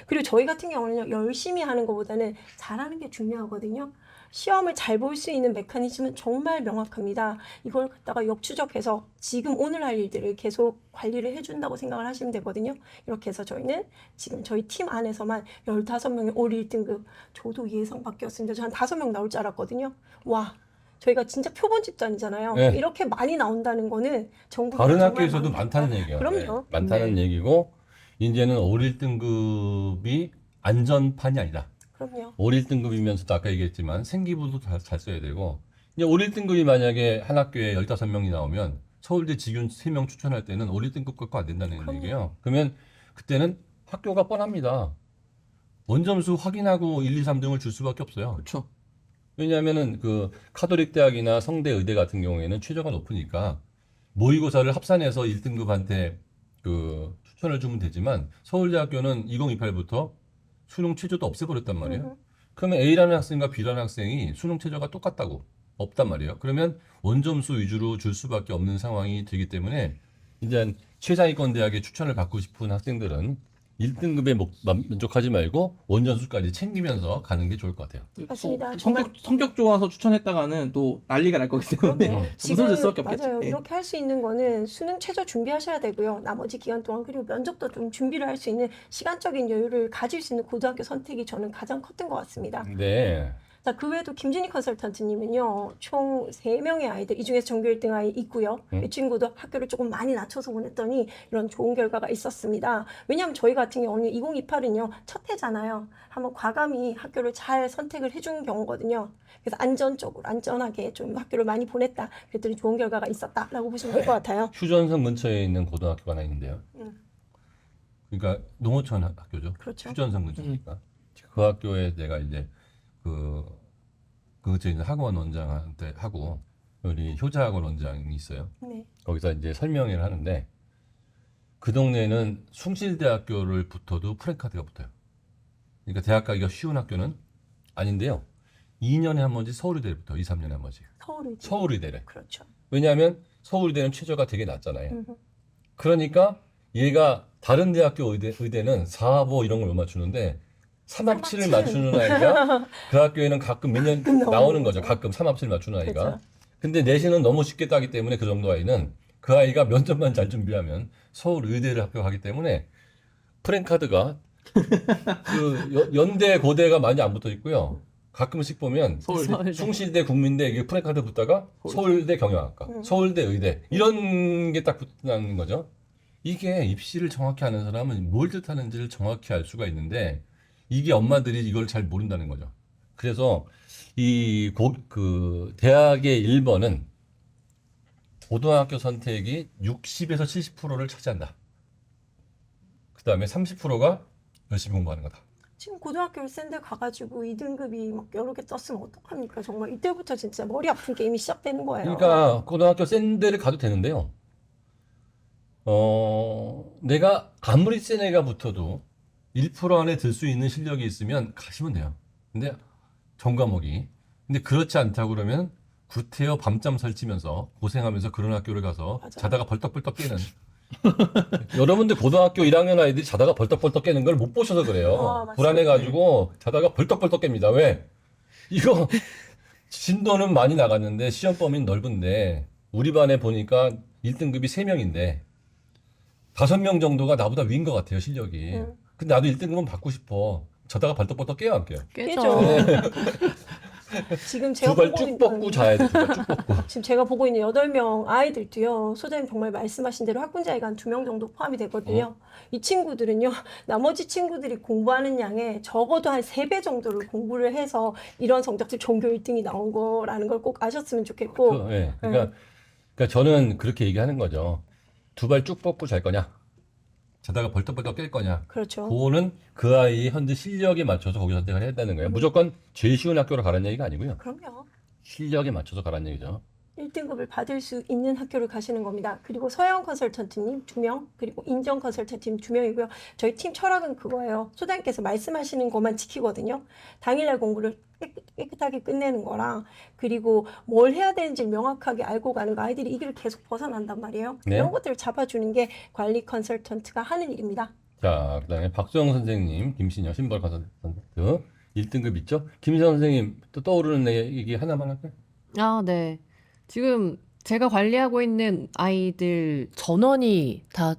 그리고 저희 같은 경우는요. 열심히 하는 것보다는 잘하는 게 중요하거든요. 시험을 잘 볼 수 있는 메커니즘은 정말 명확합니다. 이걸 갖다가 역추적해서 지금 오늘 할 일들을 계속 관리를 해준다고 생각을 하시면 되거든요. 이렇게 해서 저희는 지금 저희 팀 안에서만 15명의 올 1등급, 저도 예상 바뀌었습니다. 저 한 5명 나올 줄 알았거든요. 와, 저희가 진짜 표본 집단이잖아요. 네. 이렇게 많이 나온다는 거는 전국에 다른 정말 학교에서도 많다. 많다는 얘기예요. 그럼요. 네, 많다는 얘기고 이제는 올 1등급이 안전판이 아니다. 그럼요. 올 1등급이면서도 아까 얘기했지만 생기부도 잘 써야 되고 이제 올 1등급이 만약에 한 학교에 15명이 나오면 서울대 직윤 3명 추천할 때는 올 1등급 갖고 안 된다는 그럼요. 얘기예요. 그러면 그때는 학교가 뻔합니다. 원점수 확인하고 1, 2, 3등을 줄 수밖에 없어요. 그렇죠. 왜냐하면은 그 카톨릭 대학이나 성대 의대 같은 경우에는 최저가 높으니까 모의고사를 합산해서 1등급한테 그 추천을 주면 되지만 서울대학교는 2028부터 수능 최저도 없애버렸단 말이에요. 그러면 A라는 학생과 B라는 학생이 수능 최저가 똑같다고 없단 말이에요. 그러면 원점수 위주로 줄 수밖에 없는 상황이 되기 때문에 이제 최상위권 대학에 추천을 받고 싶은 학생들은 1등급에 만족하지 말고 원점수까지 챙기면서 가는 게 좋을 것 같아요. 맞습니다. 또 정말- 성격 좋아서 추천했다가는 또 난리가 날 거기 때문에 그럼요. 무서워질 수밖에 없겠죠. 맞아요. 예. 이렇게 할 수 있는 거는 수능 최저 준비하셔야 되고요. 나머지 기간 동안 그리고 면접도 좀 준비를 할 수 있는 시간적인 여유를 가질 수 있는 고등학교 선택이 저는 가장 컸던 것 같습니다. 네. 자, 그 외에도 김진희 컨설턴트님은요, 총 3명의 아이들, 이 중에서 전교 1등 아이 있고요. 이 친구도 학교를 조금 많이 낮춰서 보냈더니 이런 좋은 결과가 있었습니다. 왜냐하면 저희 같은 경우는 2028은요, 첫 해잖아요. 한번 과감히 학교를 잘 선택을 해준 경우거든요. 그래서 안전적으로, 안전하게 좀 학교를 많이 보냈다. 그랬더니 좋은 결과가 있었다라고 보시면 될 것 같아요. 휴전선 근처에 있는 고등학교가 하나 있는데요. 그러니까 농어촌 학교죠. 그렇죠. 휴전선 근처니까. 그 학교에 내가 이제 그 근처에 있는 학원 원장한테 하고 우리 효자학원 원장이 있어요. 네. 거기서 이제 설명회를 하는데 그 동네에는 숭실대학교를 붙어도 프랜카드가 붙어요. 그러니까 대학 가기가 쉬운 학교는 아닌데요. 2년에 한 번씩 서울의대를 붙어요. 2, 3년에 한 번씩. 서울의대를. 그렇죠. 왜냐하면 서울의대는 최저가 되게 낮잖아요. 그러니까 얘가 다른 대학교 의대는 4, 5 이런 걸 못 맞추는데 3합치를 맞추는 아이가 그 학교에는 가끔 몇 년 나오는 거죠. 가끔 3합치를 맞추는 아이가. 그렇죠. 근데 내신은 너무 쉽게 따기 때문에 그 정도 아이는 그 아이가 면접만 잘 준비하면 서울 의대를 합격하기 때문에 프랜카드가 그 연대 고대가 많이 안 붙어 있고요. 가끔씩 보면 서울대. 숭실대 국민대 이게 프랜카드 붙다가 서울대 경영학과, 서울대 의대 이런 게 딱 붙는 거죠. 이게 입시를 정확히 아는 사람은 뭘 뜻하는지를 정확히 알 수가 있는데 이게 엄마들이 이걸 잘 모른다는 거죠. 그래서 그 대학의 1번은 고등학교 선택이 60에서 70%를 차지한다. 그 다음에 30%가 열심히 공부하는 거다. 지금 고등학교를 센 데 가가지고 2등급이 막 여러 개 떴으면 어떡합니까? 정말 이때부터 진짜 머리 아픈 게임이 시작되는 거예요. 그러니까 고등학교 센 데를 가도 되는데요. 내가 아무리 센 애가 붙어도 1% 안에 들 수 있는 실력이 있으면 가시면 돼요. 근데 전 과목이. 근데 그렇지 않다고 그러면 구태여 밤잠 설치면서 고생하면서 그런 학교를 가서 맞아. 자다가 벌떡벌떡 깨는 여러분들 고등학교 1학년 아이들이 자다가 벌떡벌떡 깨는 걸 못 보셔서 그래요. 맞습니다. 불안해가지고 자다가 벌떡벌떡 깹니다. 왜? 이거 진도는 많이 나갔는데 시험 범위는 넓은데 우리 반에 보니까 1등급이 3명인데 5명 정도가 나보다 위인 것 같아요, 실력이. 근데 나도 1등급은 받고 싶어. 자다가 벌떡벌떡 깨야 할게요. 깨죠. 지금 제가 두 발 보고 쭉 뻗고 자야 돼. 두 발 쭉 뻗고. 지금 제가 보고 있는 8명 아이들도요. 소장님 정말 말씀하신 대로 학군자애가 한 2명 정도 포함이 되거든요. 이 친구들은요. 나머지 친구들이 공부하는 양에 적어도 한 3배 정도를 공부를 해서 이런 성적들 전교 1등이 나온 거라는 걸 꼭 아셨으면 좋겠고. 그러니까 저는 그렇게 얘기하는 거죠. 두 발 쭉 뻗고 잘 거냐? 자다가 벌떡벌떡 깰 거냐? 그렇죠. 그거는 그 아이의 현재 실력에 맞춰서 거기 선택을 해야 되는 거예요. 무조건 제일 쉬운 학교로 가라는 얘기가 아니고요. 그럼요. 실력에 맞춰서 가라는 얘기죠. 1등급을 받을 수 있는 학교를 가시는 겁니다. 그리고 서영 컨설턴트님 2명, 그리고 인정 컨설턴트님 2명이고요. 저희 팀 철학은 그거예요. 소장님께서 말씀하시는 것만 지키거든요. 당일날 공부를 깨끗하게 끝내는 거랑 그리고 뭘 해야 되는지 명확하게 알고 가는 거 아이들이 이 길을 계속 벗어난단 말이에요. 네. 이런 것들을 잡아주는 게 관리 컨설턴트가 하는 일입니다. 자, 그다음에 박수영 선생님, 김신영 신벌 컨설턴트 1등급 있죠? 김 선생님 또 떠오르는 얘기 하나만 할까요? 아, 네. 지금 제가 관리하고 있는 아이들 전원이 다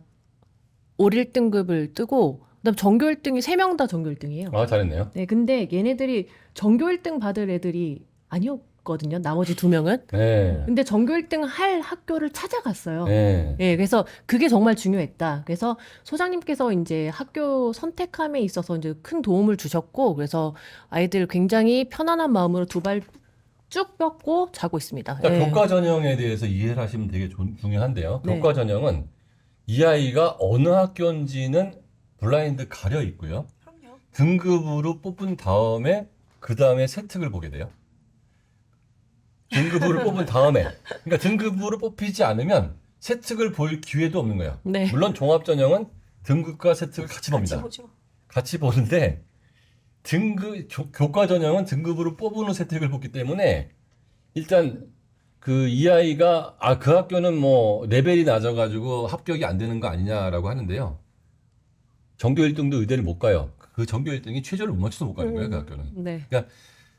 올 1등급을 뜨고, 그다음 전교 1등이 3명 다 전교 1등이에요. 아, 잘했네요. 네, 근데 얘네들이 전교 1등 받을 애들이 아니었거든요. 나머지 2명은. 네. 근데 전교 1등 할 학교를 찾아갔어요. 네. 예, 그래서 그게 정말 중요했다. 그래서 소장님께서 이제 학교 선택함에 있어서 이제 큰 도움을 주셨고, 그래서 아이들 굉장히 편안한 마음으로 2발 쭉 뻗고 자고 있습니다. 자, 예. 교과 전형에 대해서 이해를 하시면 되게 중요한데요. 네. 교과 전형은 이 아이가 어느 학교인지는 블라인드 가려 있고요. 그럼요. 등급으로 뽑은 다음에 그 다음에 세특을 보게 돼요. 등급으로 뽑은 다음에, 그러니까 등급으로 뽑히지 않으면 세특을 볼 기회도 없는 거예요. 네. 물론 종합 전형은 등급과 세특을 같이 같이 봅니다. 보죠. 같이 보는데 교과 전형은 등급으로 뽑은 후 세특을 보기 때문에 일단 그 이 아이가 그 학교는 뭐 레벨이 낮아가지고 합격이 안 되는 거 아니냐라고 하는데요. 전교 1등도 의대를 못 가요. 그 전교 1등이 최저를 못 맞춰서 못 가는 거예요, 그 학교는. 네.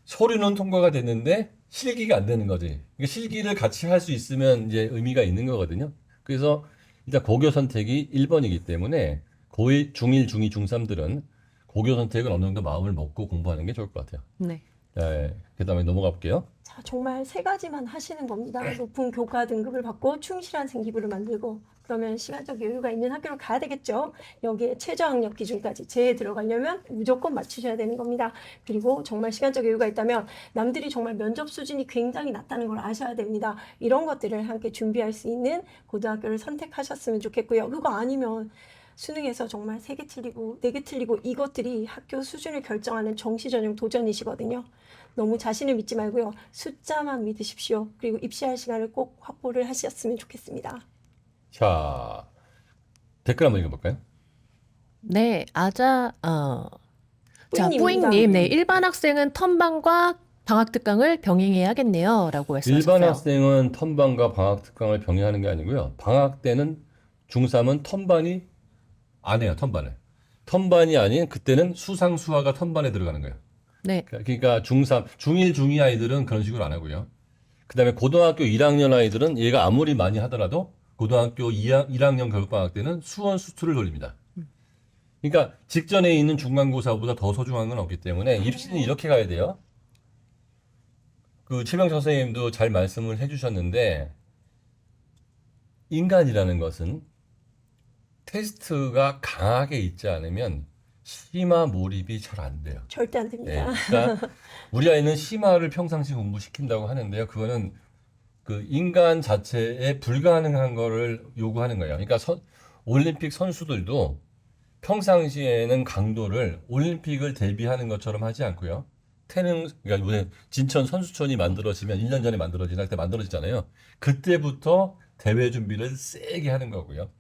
서류는 통과가 됐는데 실기가 안 되는 거지. 그러니까 실기를 같이 할 수 있으면 이제 의미가 있는 거거든요. 그래서 일단 고교 선택이 1번이기 때문에 고1, 중1, 중2, 중3들은 고교 선택은 어느 정도 마음을 먹고 공부하는 게 좋을 것 같아요. 네. 네, 그 다음에 넘어가 볼게요. 자, 정말 3가지만 하시는 겁니다. 높은 교과 등급을 받고 충실한 생기부를 만들고 그러면 시간적 여유가 있는 학교를 가야 되겠죠. 여기에 최저학력 기준까지 제에 들어가려면 무조건 맞추셔야 되는 겁니다. 그리고 정말 시간적 여유가 있다면 남들이 정말 면접 수준이 굉장히 낮다는 걸 아셔야 됩니다. 이런 것들을 함께 준비할 수 있는 고등학교를 선택하셨으면 좋겠고요. 그거 아니면 수능에서 정말 3개 틀리고 4개 틀리고 이것들이 학교 수준을 결정하는 정시 전형 도전이시거든요. 너무 자신을 믿지 말고요. 숫자만 믿으십시오. 그리고 입시할 시간을 꼭 확보를 하셨으면 좋겠습니다. 자, 댓글 한번 읽어볼까요? 네, 자, 뿌잉님입니다. 뿌잉님, 네, 일반 학생은 턴방과 방학 특강을 병행해야겠네요. 라고 말씀하셨어요. 일반 학생은 턴반과 방학 특강을 병행하는 게 아니고요. 방학 때는 중3은 턴반이 안 해요, 턴반을. 턴반이 아닌 그때는 수상, 수화가 턴반에 들어가는 거예요. 네, 그러니까 중3, 중1, 중2 아이들은 그런 식으로 안 하고요. 그 다음에 고등학교 1학년 아이들은 얘가 아무리 많이 하더라도 고등학교 1학년 겨울방학 때는 수원, 수투를 돌립니다. 그러니까 직전에 있는 중간고사보다 더 소중한 건 없기 때문에 입시는 이렇게 가야 돼요. 그 최명철 선생님도 잘 말씀을 해주셨는데 인간이라는 것은 테스트가 강하게 있지 않으면 심화 몰입이 잘 안 돼요. 절대 안 네, 됩니다. 그러니까 우리 아이는 심화를 평상시 공부시킨다고 하는데요. 그거는 그 인간 자체에 불가능한 거를 요구하는 거예요. 그러니까 올림픽 선수들도 평상시에는 강도를 올림픽을 대비하는 것처럼 하지 않고요. 그러니까 우리 진천 선수촌이 만들어지면 1년 전에 할 때 만들어지잖아요. 그때부터 대회 준비를 세게 하는 거고요.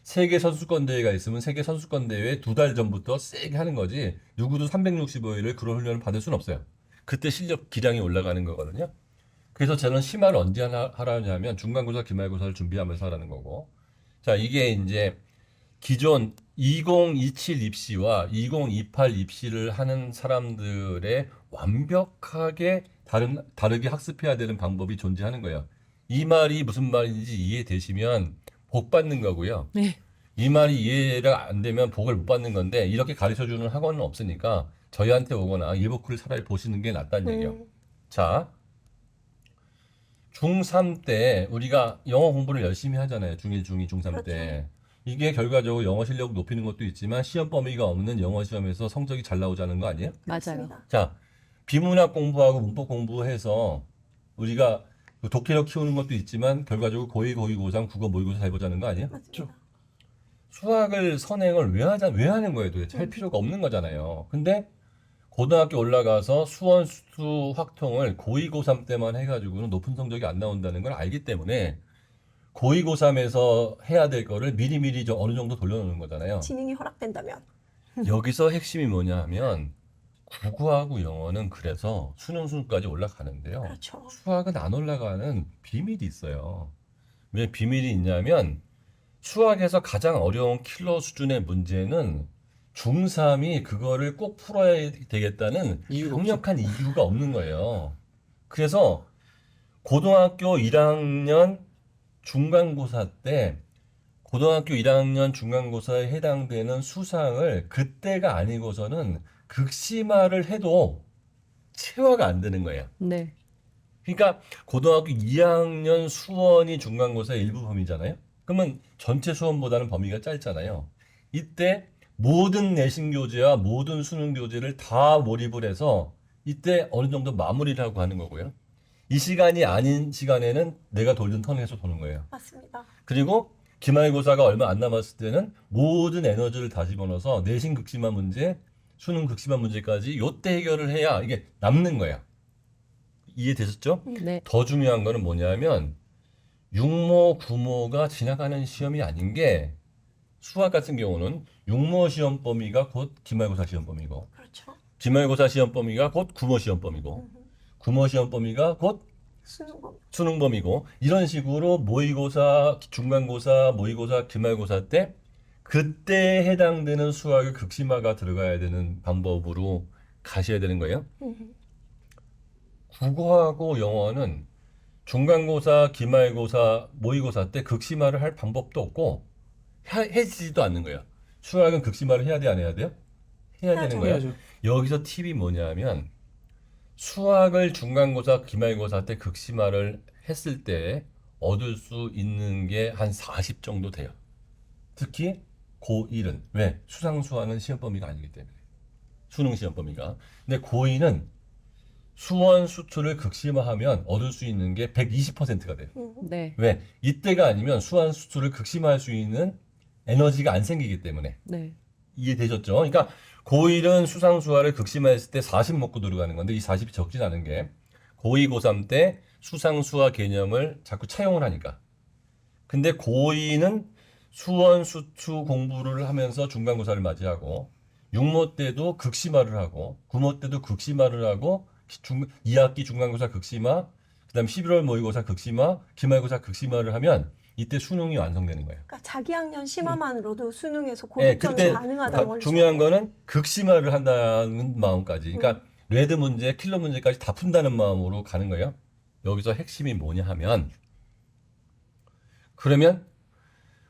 세계 선수권 대회가 있으면 세계 선수권 대회 2달 전부터 세게 하는 거지. 누구도 365일을 그런 훈련을 받을 수는 없어요. 그때 실력 기량이 올라가는 거거든요. 그래서 저는 심화를 언제 하라냐면 중간고사, 기말고사를 준비하면서 하라는 거고. 자, 이게 이제 기존 2027 입시와 2028 입시를 하는 사람들의 완벽하게 다르게 학습해야 되는 방법이 존재하는 거예요. 이 말이 무슨 말인지 이해되시면 복 받는 거고요. 네. 이 말이 이해가 안 되면 복을 못 받는 건데 이렇게 가르쳐주는 학원은 없으니까 저희한테 오거나 예복크를 차라리 보시는 게 낫다는 얘기예요. 자, 중3 때 우리가 영어 공부를 열심히 하잖아요. 중1, 중2, 중3 때. 이게 결과적으로 영어 실력 높이는 것도 있지만 시험 범위가 없는 영어 시험에서 성적이 잘 나오자는 거 아니에요? 맞아요. 그렇습니다. 자, 비문학 공부하고 문법 공부해서 우리가 독해력 키우는 것도 있지만 결과적으로 고2, 고2, 고3, 국어, 모의고사 잘 보자는 거 아니에요? 맞습니다. 수학을 선행을 왜 하는 거예요? 도대체 할 필요가 없는 거잖아요. 근데 고등학교 올라가서 수원, 수투, 확통을 고2, 고3 때만 해가지고는 높은 성적이 안 나온다는 걸 알기 때문에 고2, 고3에서 해야 될 거를 미리미리 좀 어느 정도 돌려놓는 거잖아요. 지능이 허락된다면. 여기서 핵심이 뭐냐 하면 국어하고 영어는 그래서 수능수까지 올라가는데요. 그렇죠. 수학은 안 올라가는 비밀이 있어요. 왜 비밀이 있냐면 수학에서 가장 어려운 킬러 수준의 문제는 중3이 그거를 꼭 풀어야 되겠다는 이유가 강력한 이유가 없는 거예요. 그래서 고등학교 1학년 중간고사 때 고등학교 1학년 중간고사에 해당되는 수상을 그때가 아니고서는 극심화를 해도 체화가 안 되는 거예요. 네. 그러니까 고등학교 2학년 수원이 중간고사의 일부 범위잖아요. 그러면 전체 수원보다는 범위가 짧잖아요. 이때 모든 내신 교재와 모든 수능 교재를 다 몰입을 해서 이때 어느 정도 마무리를 하고 하는 거고요. 이 시간이 아닌 시간에는 내가 돌던 턴에서 도는 거예요. 맞습니다. 그리고 기말고사가 얼마 안 남았을 때는 모든 에너지를 다 집어넣어서 내신 극심화 문제, 수능 극심화 문제까지 요때 해결을 해야 이게 남는 거예요. 이해되셨죠? 네. 더 중요한 거는 뭐냐면 육모, 구모가 지나가는 시험이 아닌 게 수학 같은 경우는 육모 시험 범위가 곧 기말고사 시험 범위고 그렇죠. 기말고사 시험 범위가 곧 구모 시험 범위고 구모 시험 범위가 곧 수능범. 수능 범위고 이런 식으로 모의고사, 중간고사, 모의고사, 기말고사 때 그때 해당되는 수학의 극심화가 들어가야 되는 방법으로 가셔야 되는 거예요. 국어하고 영어는 중간고사, 기말고사, 모의고사 때 극심화를 할 방법도 없고 해지지도 않는 거예요. 수학은 극심화를 해야 돼, 안 해야 돼요? 해야 되는 거예요. 해야죠. 여기서 팁이 뭐냐면 수학을 중간고사, 기말고사 때 극심화를 했을 때 얻을 수 있는 게 한 40 정도 돼요. 특히 고1은 왜? 수상수화는 시험 범위가 아니기 때문에 수능 시험 범위가. 근데 고2는 수원 수투를 극심화하면 얻을 수 있는 게 120%가 돼요. 네. 왜? 이때가 아니면 수원 수투를 극심화할 수 있는 에너지가 안 생기기 때문에. 네. 이해되셨죠? 그러니까 고1은 수상수화를 극심화했을 때 40 먹고 들어가는 건데 이 40이 적진 않은 게 고2, 고3 때 수상수화 개념을 자꾸 차용을 하니까. 근데 고2는 수원, 수투 공부를 하면서 중간고사를 맞이하고 6모 때도 극심화를 하고 9모 때도 극심화를 하고 2학기 중간고사 극심화, 그 다음 11월 모의고사 극심화, 기말고사 극심화를 하면 이때 수능이 완성되는 거예요. 그러니까 자기 학년 심화만으로도 수능에서 네, 고득점이 그때 가능하다는 걸 중요한 거는 극심화를 한다는 마음까지. 그러니까 레드 문제, 킬러 문제까지 다 푼다는 마음으로 가는 거예요. 여기서 핵심이 뭐냐 하면 그러면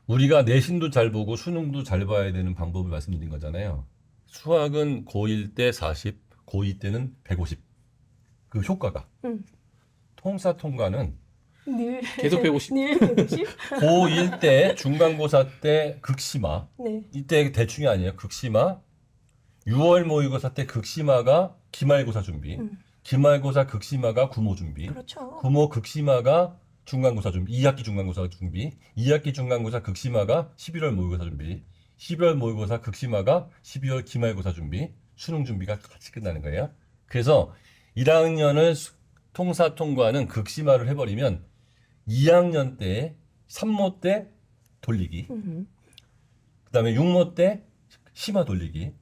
우리가 내신도 잘 보고 수능도 잘 봐야 되는 방법을 말씀드린 거잖아요. 수학은 고1 때 40, 고2 때는 150. 그 효과가. 통사 통과는 늘 계속 150. 늘 150? 고1 때 중간고사 때 극심화. 네. 이때 대충이 아니에요. 극심화. 6월 모의고사 때 극심화가 기말고사 준비. 기말고사 극심화가 구모 준비. 그렇죠. 구모 극심화가 중간고사 준비. 2학기 중간고사 준비. 2학기 중간고사 극심화가 11월 모의고사 준비. 12월 모의고사 극심화가 12월 기말고사 준비. 수능 준비가 같이 끝나는 거예요. 그래서 1학년을 통사 통과는 극심화를 해버리면 2학년 때 3모 때 돌리기. 그다음에 6모 때 심화 돌리기.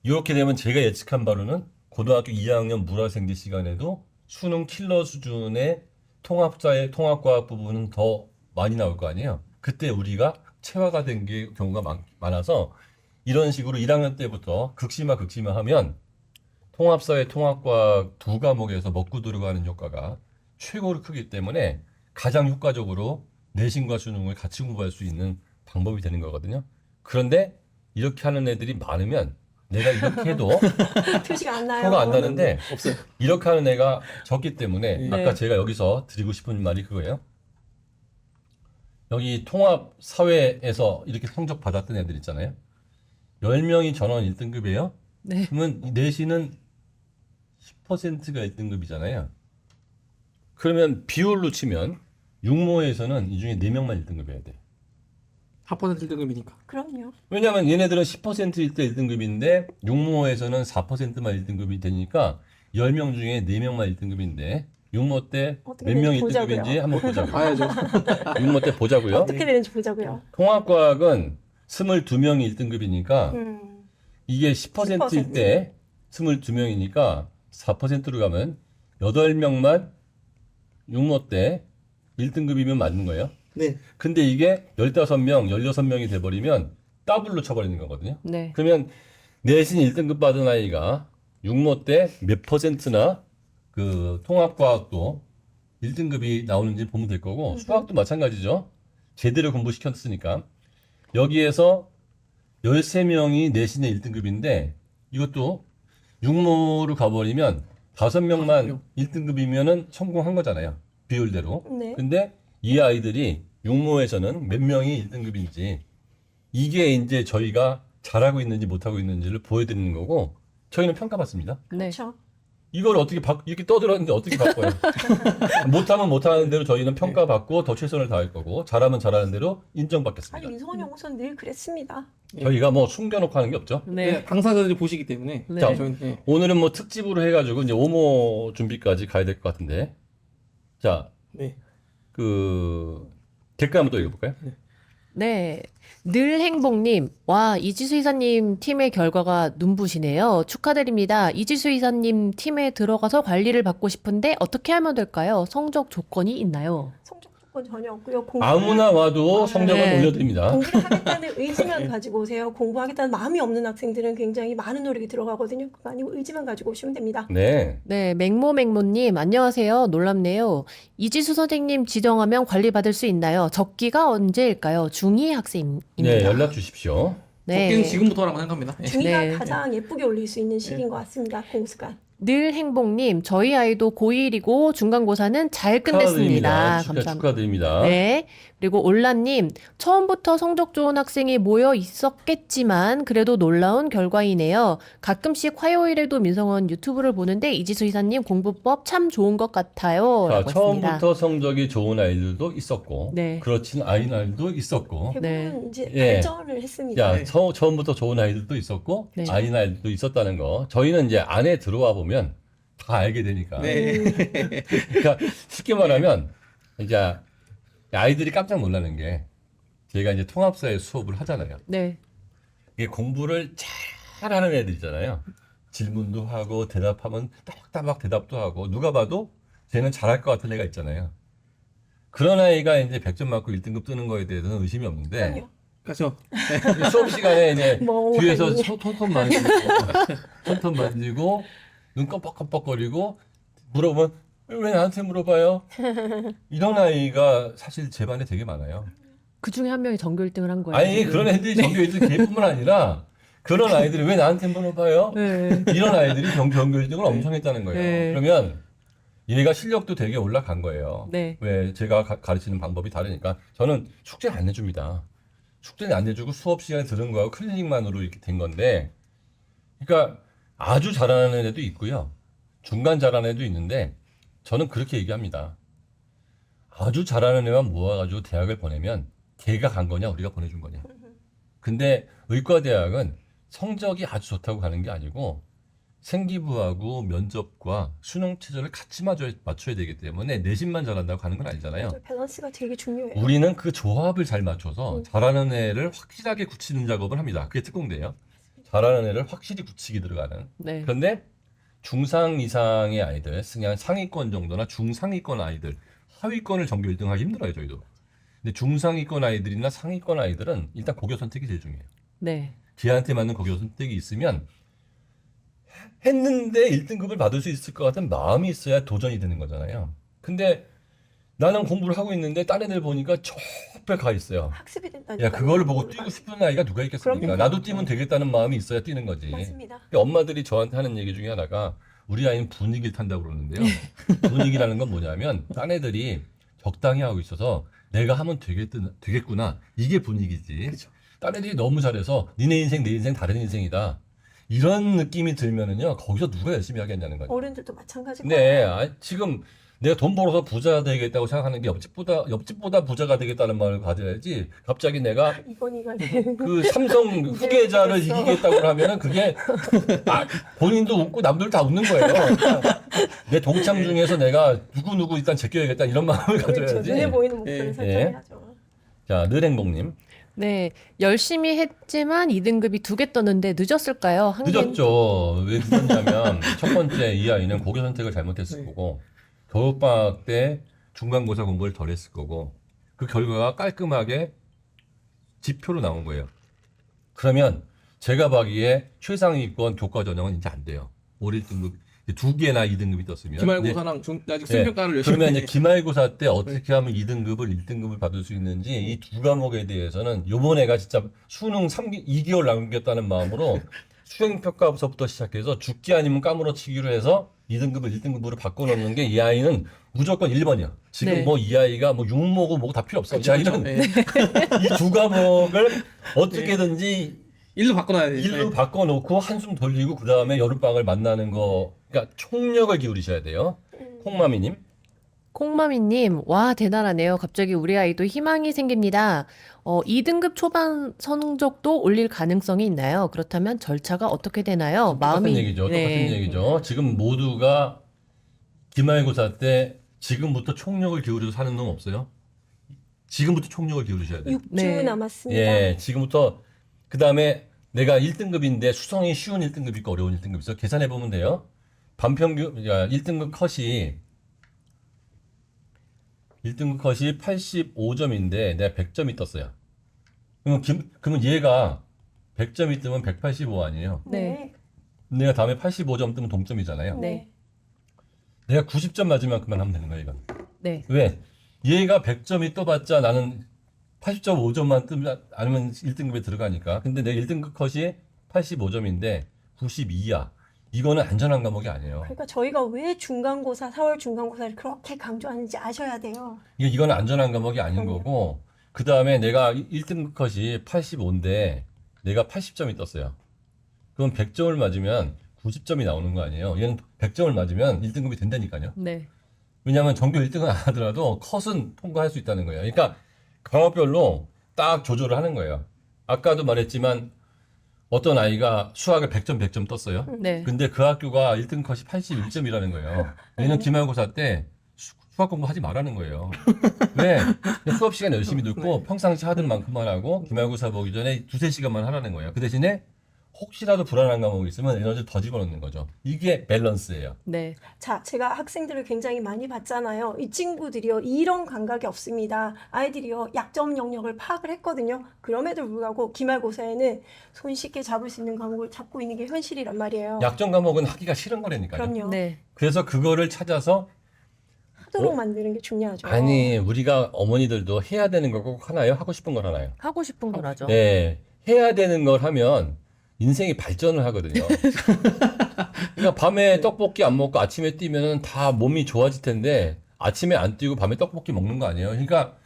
이렇게 되면 제가 예측한 바로는 고등학교 2학년 물화생지 시간에도 수능 킬러 수준의 통합과학 부분은 더 많이 나올 거 아니에요. 그때 우리가 체화가 된 게 경우가 많아서 이런 식으로 1학년 때부터 극심화 하면 통합사회 통합과학 두 과목에서 먹고 들어가는 효과가 최고로 크기 때문에 가장 효과적으로 내신과 수능을 같이 공부할 수 있는 방법이 되는 거거든요. 그런데 이렇게 하는 애들이 많으면 내가 이렇게 해도 표시가 안 나요. 표가 안 나는데 없어요. 이렇게 하는 애가 적기 때문에 네. 아까 제가 여기서 드리고 싶은 말이 그거예요. 여기 통합 사회에서 이렇게 성적 받았던 애들 있잖아요. 10명이 전원 1등급이에요. 네. 그러면 이 내신은 10%가 1등급이잖아요. 그러면 비율로 치면 육모에서는 이 중에 4명만 1등급이어야 돼. 4% 1등급이니까. 그럼요. 왜냐하면 얘네들은 10%일 때 1등급인데 육모에서는 4%만 1등급이 되니까 10명 중에 4명만 1등급인데 육모 때 몇 어떻게 명이 되는지 1등급인지 보자고요. 한번 보자고요. 봐야죠. 육모 때 보자고요. 어떻게 되는지 보자고요. 통합과학은 22명이 1등급이니까 이게 10%일 때 22명이니까 4%로 가면 8명만 육모 때 1등급이면 맞는 거예요. 네. 근데 이게 15명, 16명이 돼버리면 더블로 쳐버리는 거거든요. 네. 그러면 내신 1등급 받은 아이가 육모 때 몇 퍼센트나 그 통합과학도 1등급이 나오는지 보면 될 거고 수학도 마찬가지죠. 제대로 공부시켰으니까. 여기에서 13명이 내신의 1등급인데 이것도 육모로 가버리면 5명만 1등급이면은 성공한 거잖아요. 비율대로. 네. 근데 이 아이들이 육모에서는 몇 명이 1등급인지 이게 이제 저희가 잘하고 있는지 못하고 있는지를 보여드리는 거고 저희는 평가받습니다. 네. 그렇죠. 이걸 어떻게 이렇게 떠들었는데 어떻게 바꿔요? 못하면 못하는 대로 저희는 평가받고 더 최선을 다할 거고 잘하면 잘하는 대로 아니 인정받겠습니다. 민성원 연구소는 늘 그랬습니다. 저희가 뭐 숨겨놓고 하는 게 없죠. 네, 당사자들이 보시기 때문에 네. 자, 저희는 네. 오늘은 뭐 특집으로 해가지고 이제 오모 준비까지 가야 될 것 같은데 자, 네. 그 댓글 한번 또 읽어볼까요? 네. 늘 행복님, 와, 이지수 이사님 팀의 결과가 눈부시네요. 축하드립니다. 이지수 이사님 팀에 들어가서 관리를 받고 싶은데 어떻게 하면 될까요? 성적 조건이 있나요? 성적 조건 전혀 없고요. 아무나 와도 성적을 네. 올려드립니다. 공부를 하겠다는 의지만 가지고 오세요. 공부하겠다는 마음이 없는 학생들은 굉장히 많은 노력이 들어가거든요. 그거 아니고 의지만 가지고 오시면 됩니다. 네. 네, 맹모맹모님, 안녕하세요. 놀랍네요. 이지수 선생님 지정하면 관리받을 수 있나요? 적기가 언제일까요? 중2 학생입니다. 네, 연락 주십시오. 적기는 지금부터라고 생각합니다. 네. 중이가 네. 가장 예쁘게 올릴 수 있는 시기인 것 같습니다. 공수가. 늘 행복님, 저희 아이도 고1이고 중간고사는 잘 끝냈습니다. 축하드립니다. 네. 그리고 올라님, 처음부터 성적 좋은 학생이 모여 있었겠지만 그래도 놀라운 결과이네요. 가끔씩 화요일에도 민성원 유튜브를 보는데 이지수 이사님 공부법 참 좋은 것 같아요. 자, 라고 했습니다. 처음부터 성적이 좋은 아이들도 있었고 네. 그렇진 않은 아이들도 있었고 대부분 네. 이제 예. 발전을 했습니다. 자, 처음부터 좋은 아이들도 있었고 네. 아닌 아이들도 있었다는 거 저희는 이제 안에 들어와 보면 다 알게 되니까 네. 그러니까 쉽게 말하면 이제 아이들이 깜짝 놀라는 게 제가 이제 통합사회 수업을 하잖아요. 네. 이게 공부를 잘하는 애들이잖아요. 질문도 하고 대답하면 따박따박 대답도 하고 누가 봐도 쟤는 잘할 것 같은 애가 있잖아요. 그런 아이가 이제 100점 맞고 1등급 뜨는 거에 대해서는 의심이 없는데 아니요. 그렇죠. 수업 시간에 이제 뭐 뒤에서 아니. 톤톤 만지고 톤톤 만지고 눈 껌뻑껌뻑거리고 물어보면 왜 나한테 물어봐요? 이런 아이가 사실 제 반에 되게 많아요. 그 중에 한 명이 전교 1등을 한 거예요. 아니 그런 애들이 전교 1등 걔뿐만 아니라 그런 아이들이 왜 나한테 물어봐요? 네. 이런 아이들이 전교 1등을 엄청 했다는 거예요. 네. 그러면 얘가 실력도 되게 올라간 거예요. 네. 왜 제가 가르치는 방법이 다르니까 저는 숙제를 안 내줍니다. 숙제는 안 내주고 수업 시간에 들은 거하고 클리닉만으로 이렇게 된 건데 그러니까 아주 잘하는 애도 있고요. 중간 잘하는 애도 있는데 저는 그렇게 얘기합니다. 아주 잘하는 애만 모아가지고 대학을 보내면 걔가 간 거냐 우리가 보내준 거냐. 근데 의과대학은 성적이 아주 좋다고 가는 게 아니고 생기부하고 면접과 수능 체제를 같이 맞춰야 되기 때문에 내신만 잘한다고 가는 건 아니잖아요. 밸런스가 되게 중요해요. 우리는 그 조합을 잘 맞춰서 잘하는 애를 확실하게 굳히는 작업을 합니다. 그게 특공대예요. 잘하는 애를 확실히 굳히기 들어가는. 네. 그런데 중상 이상의 아이들, 그냥 상위권 정도나 중상위권 아이들, 하위권을 전교 1등 하기 힘들어요, 저희도. 근데 중상위권 아이들이나 상위권 아이들은 일단 고교 선택이 제일 중요해요. 네. 걔한테 맞는 고교 선택이 있으면 했는데 1등급을 받을 수 있을 것 같은 마음이 있어야 도전이 되는 거잖아요. 근데 나는 공부를 하고 있는데 딴 애들 보니까 저 앞에 가 있어요. 학습이 된다니까. 야, 그걸 보고 뛰고 싶은 아이가 누가 있겠습니까? 그럼요. 나도 뛰면 되겠다는 마음이 있어야 뛰는 거지. 맞습니다. 근데 엄마들이 저한테 하는 얘기 중에 하나가 우리 아이는 분위기를 탄다고 그러는데요. 분위기라는 건 뭐냐면 딴 애들이 적당히 하고 있어서 내가 하면 되겠구나. 이게 분위기지. 그렇죠. 딴 애들이 너무 잘해서 니네 인생 내 인생 다른 인생이다. 이런 느낌이 들면은요. 거기서 누가 열심히 하겠냐는 거죠. 어른들도 마찬가지고. 네, 지금 내가 돈 벌어서 부자 되겠다고 생각하는 게 옆집보다 부자가 되겠다는 마음을 가져야지. 갑자기 내가 이건희가 그 삼성 후계자를 되겠어. 이기겠다고 하면은 그게 본인도 웃고 남들 다 웃는 거예요. 그러니까 내 동창 중에서 내가 누구 일단 제껴야겠다 이런 마음을 그렇죠. 가져야지. 눈에 보이는 목표를 예. 설정해야죠. 자, 늘행복님 네. 열심히 했지만 2등급이 2개 떴는데 늦었을까요? 한 개- 늦었죠. 왜 늦었냐면 첫 번째 이 아이는 고교 선택을 잘못했을 네. 거고 겨울방학 때 중간고사 공부를 덜 했을 거고 그 결과가 깔끔하게 지표로 나온 거예요. 그러면 제가 보기에 최상위권 교과 전형은 이제 안 돼요. 올 1등급 2개나 2등급이 떴으면. 기말고사랑 아직 수행평가를 열심히 그러면 이제 해. 기말고사 때 어떻게 하면 2등급을 1등급을 받을 수 있는지 이 두 과목에 대해서는 요번 애가 진짜 수능 2개월 남겼다는 마음으로 수행평가부터 시작해서 죽기 아니면 까무러치기로 해서 2등급을 1등급으로 바꿔놓는 게 이 아이는 무조건 1번이야. 지금 네. 뭐 이 아이가 뭐 육모고 뭐고 다 필요 없어. 이 아이는 네. 이 두 과목을 어떻게든지 일로 바꿔놔야 돼. 일로 바꿔놓고 한숨 돌리고 그 다음에 여름방을 만나는 거, 그러니까 총력을 기울이셔야 돼요. 콩마미님. 콩마미님, 와, 대단하네요. 갑자기 우리 아이도 희망이 생깁니다. 2등급 초반 성적도 올릴 가능성이 있나요? 그렇다면 절차가 어떻게 되나요? 똑같은 얘기죠. 똑같은 네. 얘기죠. 지금 모두가 기말고사 때 지금부터 총력을 기울여서 사는 놈 없어요? 지금부터 총력을 기울이셔야 돼요. 6주 네. 남았습니다. 예, 지금부터 그 다음에 내가 1등급인데 수성이 쉬운 1등급 있고 어려운 1등급 있어. 계산해 보면 돼요. 반평균 1등급 컷이 85점인데 내가 100점이 떴어요. 그러면 얘가 100점이 뜨면 185 아니에요. 네. 내가 다음에 85점 뜨면 동점이잖아요. 네. 내가 90점 맞으면 그만하면 되는 거야, 이건. 네. 왜? 얘가 100점이 떠봤자 나는 80.5점만 뜨면 아니면 1등급에 들어가니까. 근데 내 1등급 컷이 85점인데 92야. 이거는 안전한 과목이 아니에요. 그러니까 저희가 왜 중간고사, 4월 중간고사를 그렇게 강조하는지 아셔야 돼요. 이거는 안전한 과목이 아닌 그럼요. 거고, 그 다음에 내가 1등급 컷이 85인데 내가 80점이 떴어요. 그럼 100점을 맞으면 90점이 나오는 거 아니에요. 얘는 100점을 맞으면 1등급이 된다니까요. 네. 왜냐하면 전교 1등은 안 하더라도 컷은 통과할 수 있다는 거예요. 그러니까 과목별로 딱 조절을 하는 거예요. 아까도 말했지만 어떤 아이가 수학을 100점 100점 떴어요. 네. 근데 그 학교가 1등 컷이 81점이라는 거예요. 얘는 기말고사 때 수학 공부하지 말라는 거예요. 왜? 그냥 수업 시간 열심히 듣고 평상시 하던 만큼만 하고 기말고사 보기 전에 2-3시간만 하라는 거예요. 그 대신에 혹시라도 불안한 과목이 있으면 에너지를 더 집어넣는 거죠. 이게 밸런스예요. 네. 자, 제가 학생들을 굉장히 많이 봤잖아요. 이 친구들이요, 이런 감각이 없습니다. 아이들이요, 약점 영역을 파악을 했거든요. 그럼에도 불구하고 기말고사에는 손쉽게 잡을 수 있는 과목을 잡고 있는 게 현실이란 말이에요. 약점 과목은 하기가 싫은 거라니까요. 그럼요. 네. 그래서 그거를 찾아서 하도록 만드는 게 중요하죠. 아니 우리가 어머니들도 해야 되는 거 꼭 하나요? 하고 싶은 걸 하나요? 하고 싶은 걸 하죠. 네, 해야 되는 걸 하면 인생이 발전을 하거든요. 그러니까 밤에 떡볶이 안 먹고 아침에 뛰면 다 몸이 좋아질 텐데 아침에 안 뛰고 밤에 떡볶이 먹는 거 아니에요? 그러니까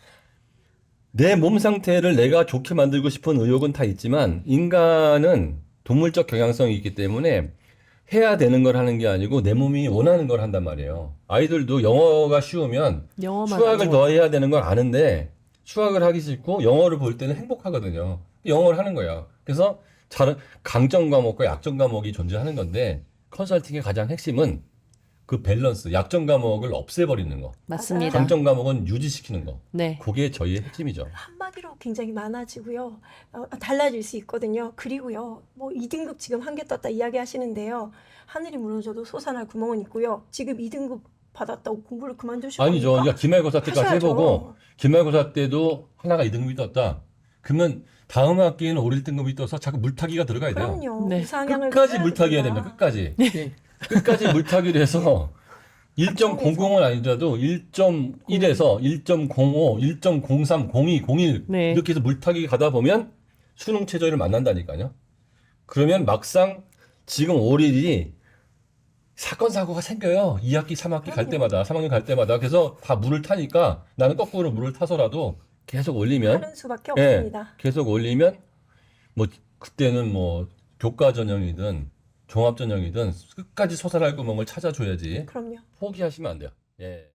내 몸 상태를 내가 좋게 만들고 싶은 의욕은 다 있지만 인간은 동물적 경향성이 있기 때문에 해야 되는 걸 하는 게 아니고 내 몸이 원하는 걸 한단 말이에요. 아이들도 영어가 쉬우면 영어만 수학을 하고. 더 해야 되는 걸 아는데 수학을 하기 싫고 영어를 볼 때는 행복하거든요. 영어를 하는 거예요. 그래서 강점 과목과 약점 과목이 존재하는 건데 컨설팅의 가장 핵심은 그 밸런스, 약점 과목을 없애버리는 거, 맞습니다. 강점 과목은 유지시키는 거. 네. 그게 저희의 핵심이죠. 한마디로 굉장히 많아지고요. 달라질 수 있거든요. 그리고요, 뭐 2등급 지금 한 개 떴다 이야기 하시는데요. 하늘이 무너져도 솟아날 구멍은 있고요. 지금 2등급 받았다고 공부를 그만두실 아니죠. 겁니까? 그러니까 기말고사 때까지 하셔야죠. 해보고 기말고사 때도 하나가 2등급이 떴다. 그러면 다음 학기에는 5, 1등급이 떠서 자꾸 물타기가 들어가야 돼요. 그럼요. 네. 이상향을 끝까지 해야 물타기 해야 됩니다. 됩니다. 끝까지. 네. 끝까지 물타기를 해서 1.00은 아니더라도 1.1에서 1.05, 1.03, 02, 01 네. 이렇게 해서 물타기 가다 보면 수능 최저를 만난다니까요. 그러면 막상 지금 5일이 사건 사고가 생겨요. 2학기, 3학기 갈 그럼요. 때마다, 3학년 갈 때마다. 그래서 다 물을 타니까 나는 거꾸로 물을 타서라도 계속 올리면 하는 수밖에 예, 없습니다. 계속 올리면 뭐 그때는 뭐 교과 전형이든 종합 전형이든 끝까지 솟아날 구멍을 찾아줘야지 그럼요. 포기하시면 안 돼요. 예.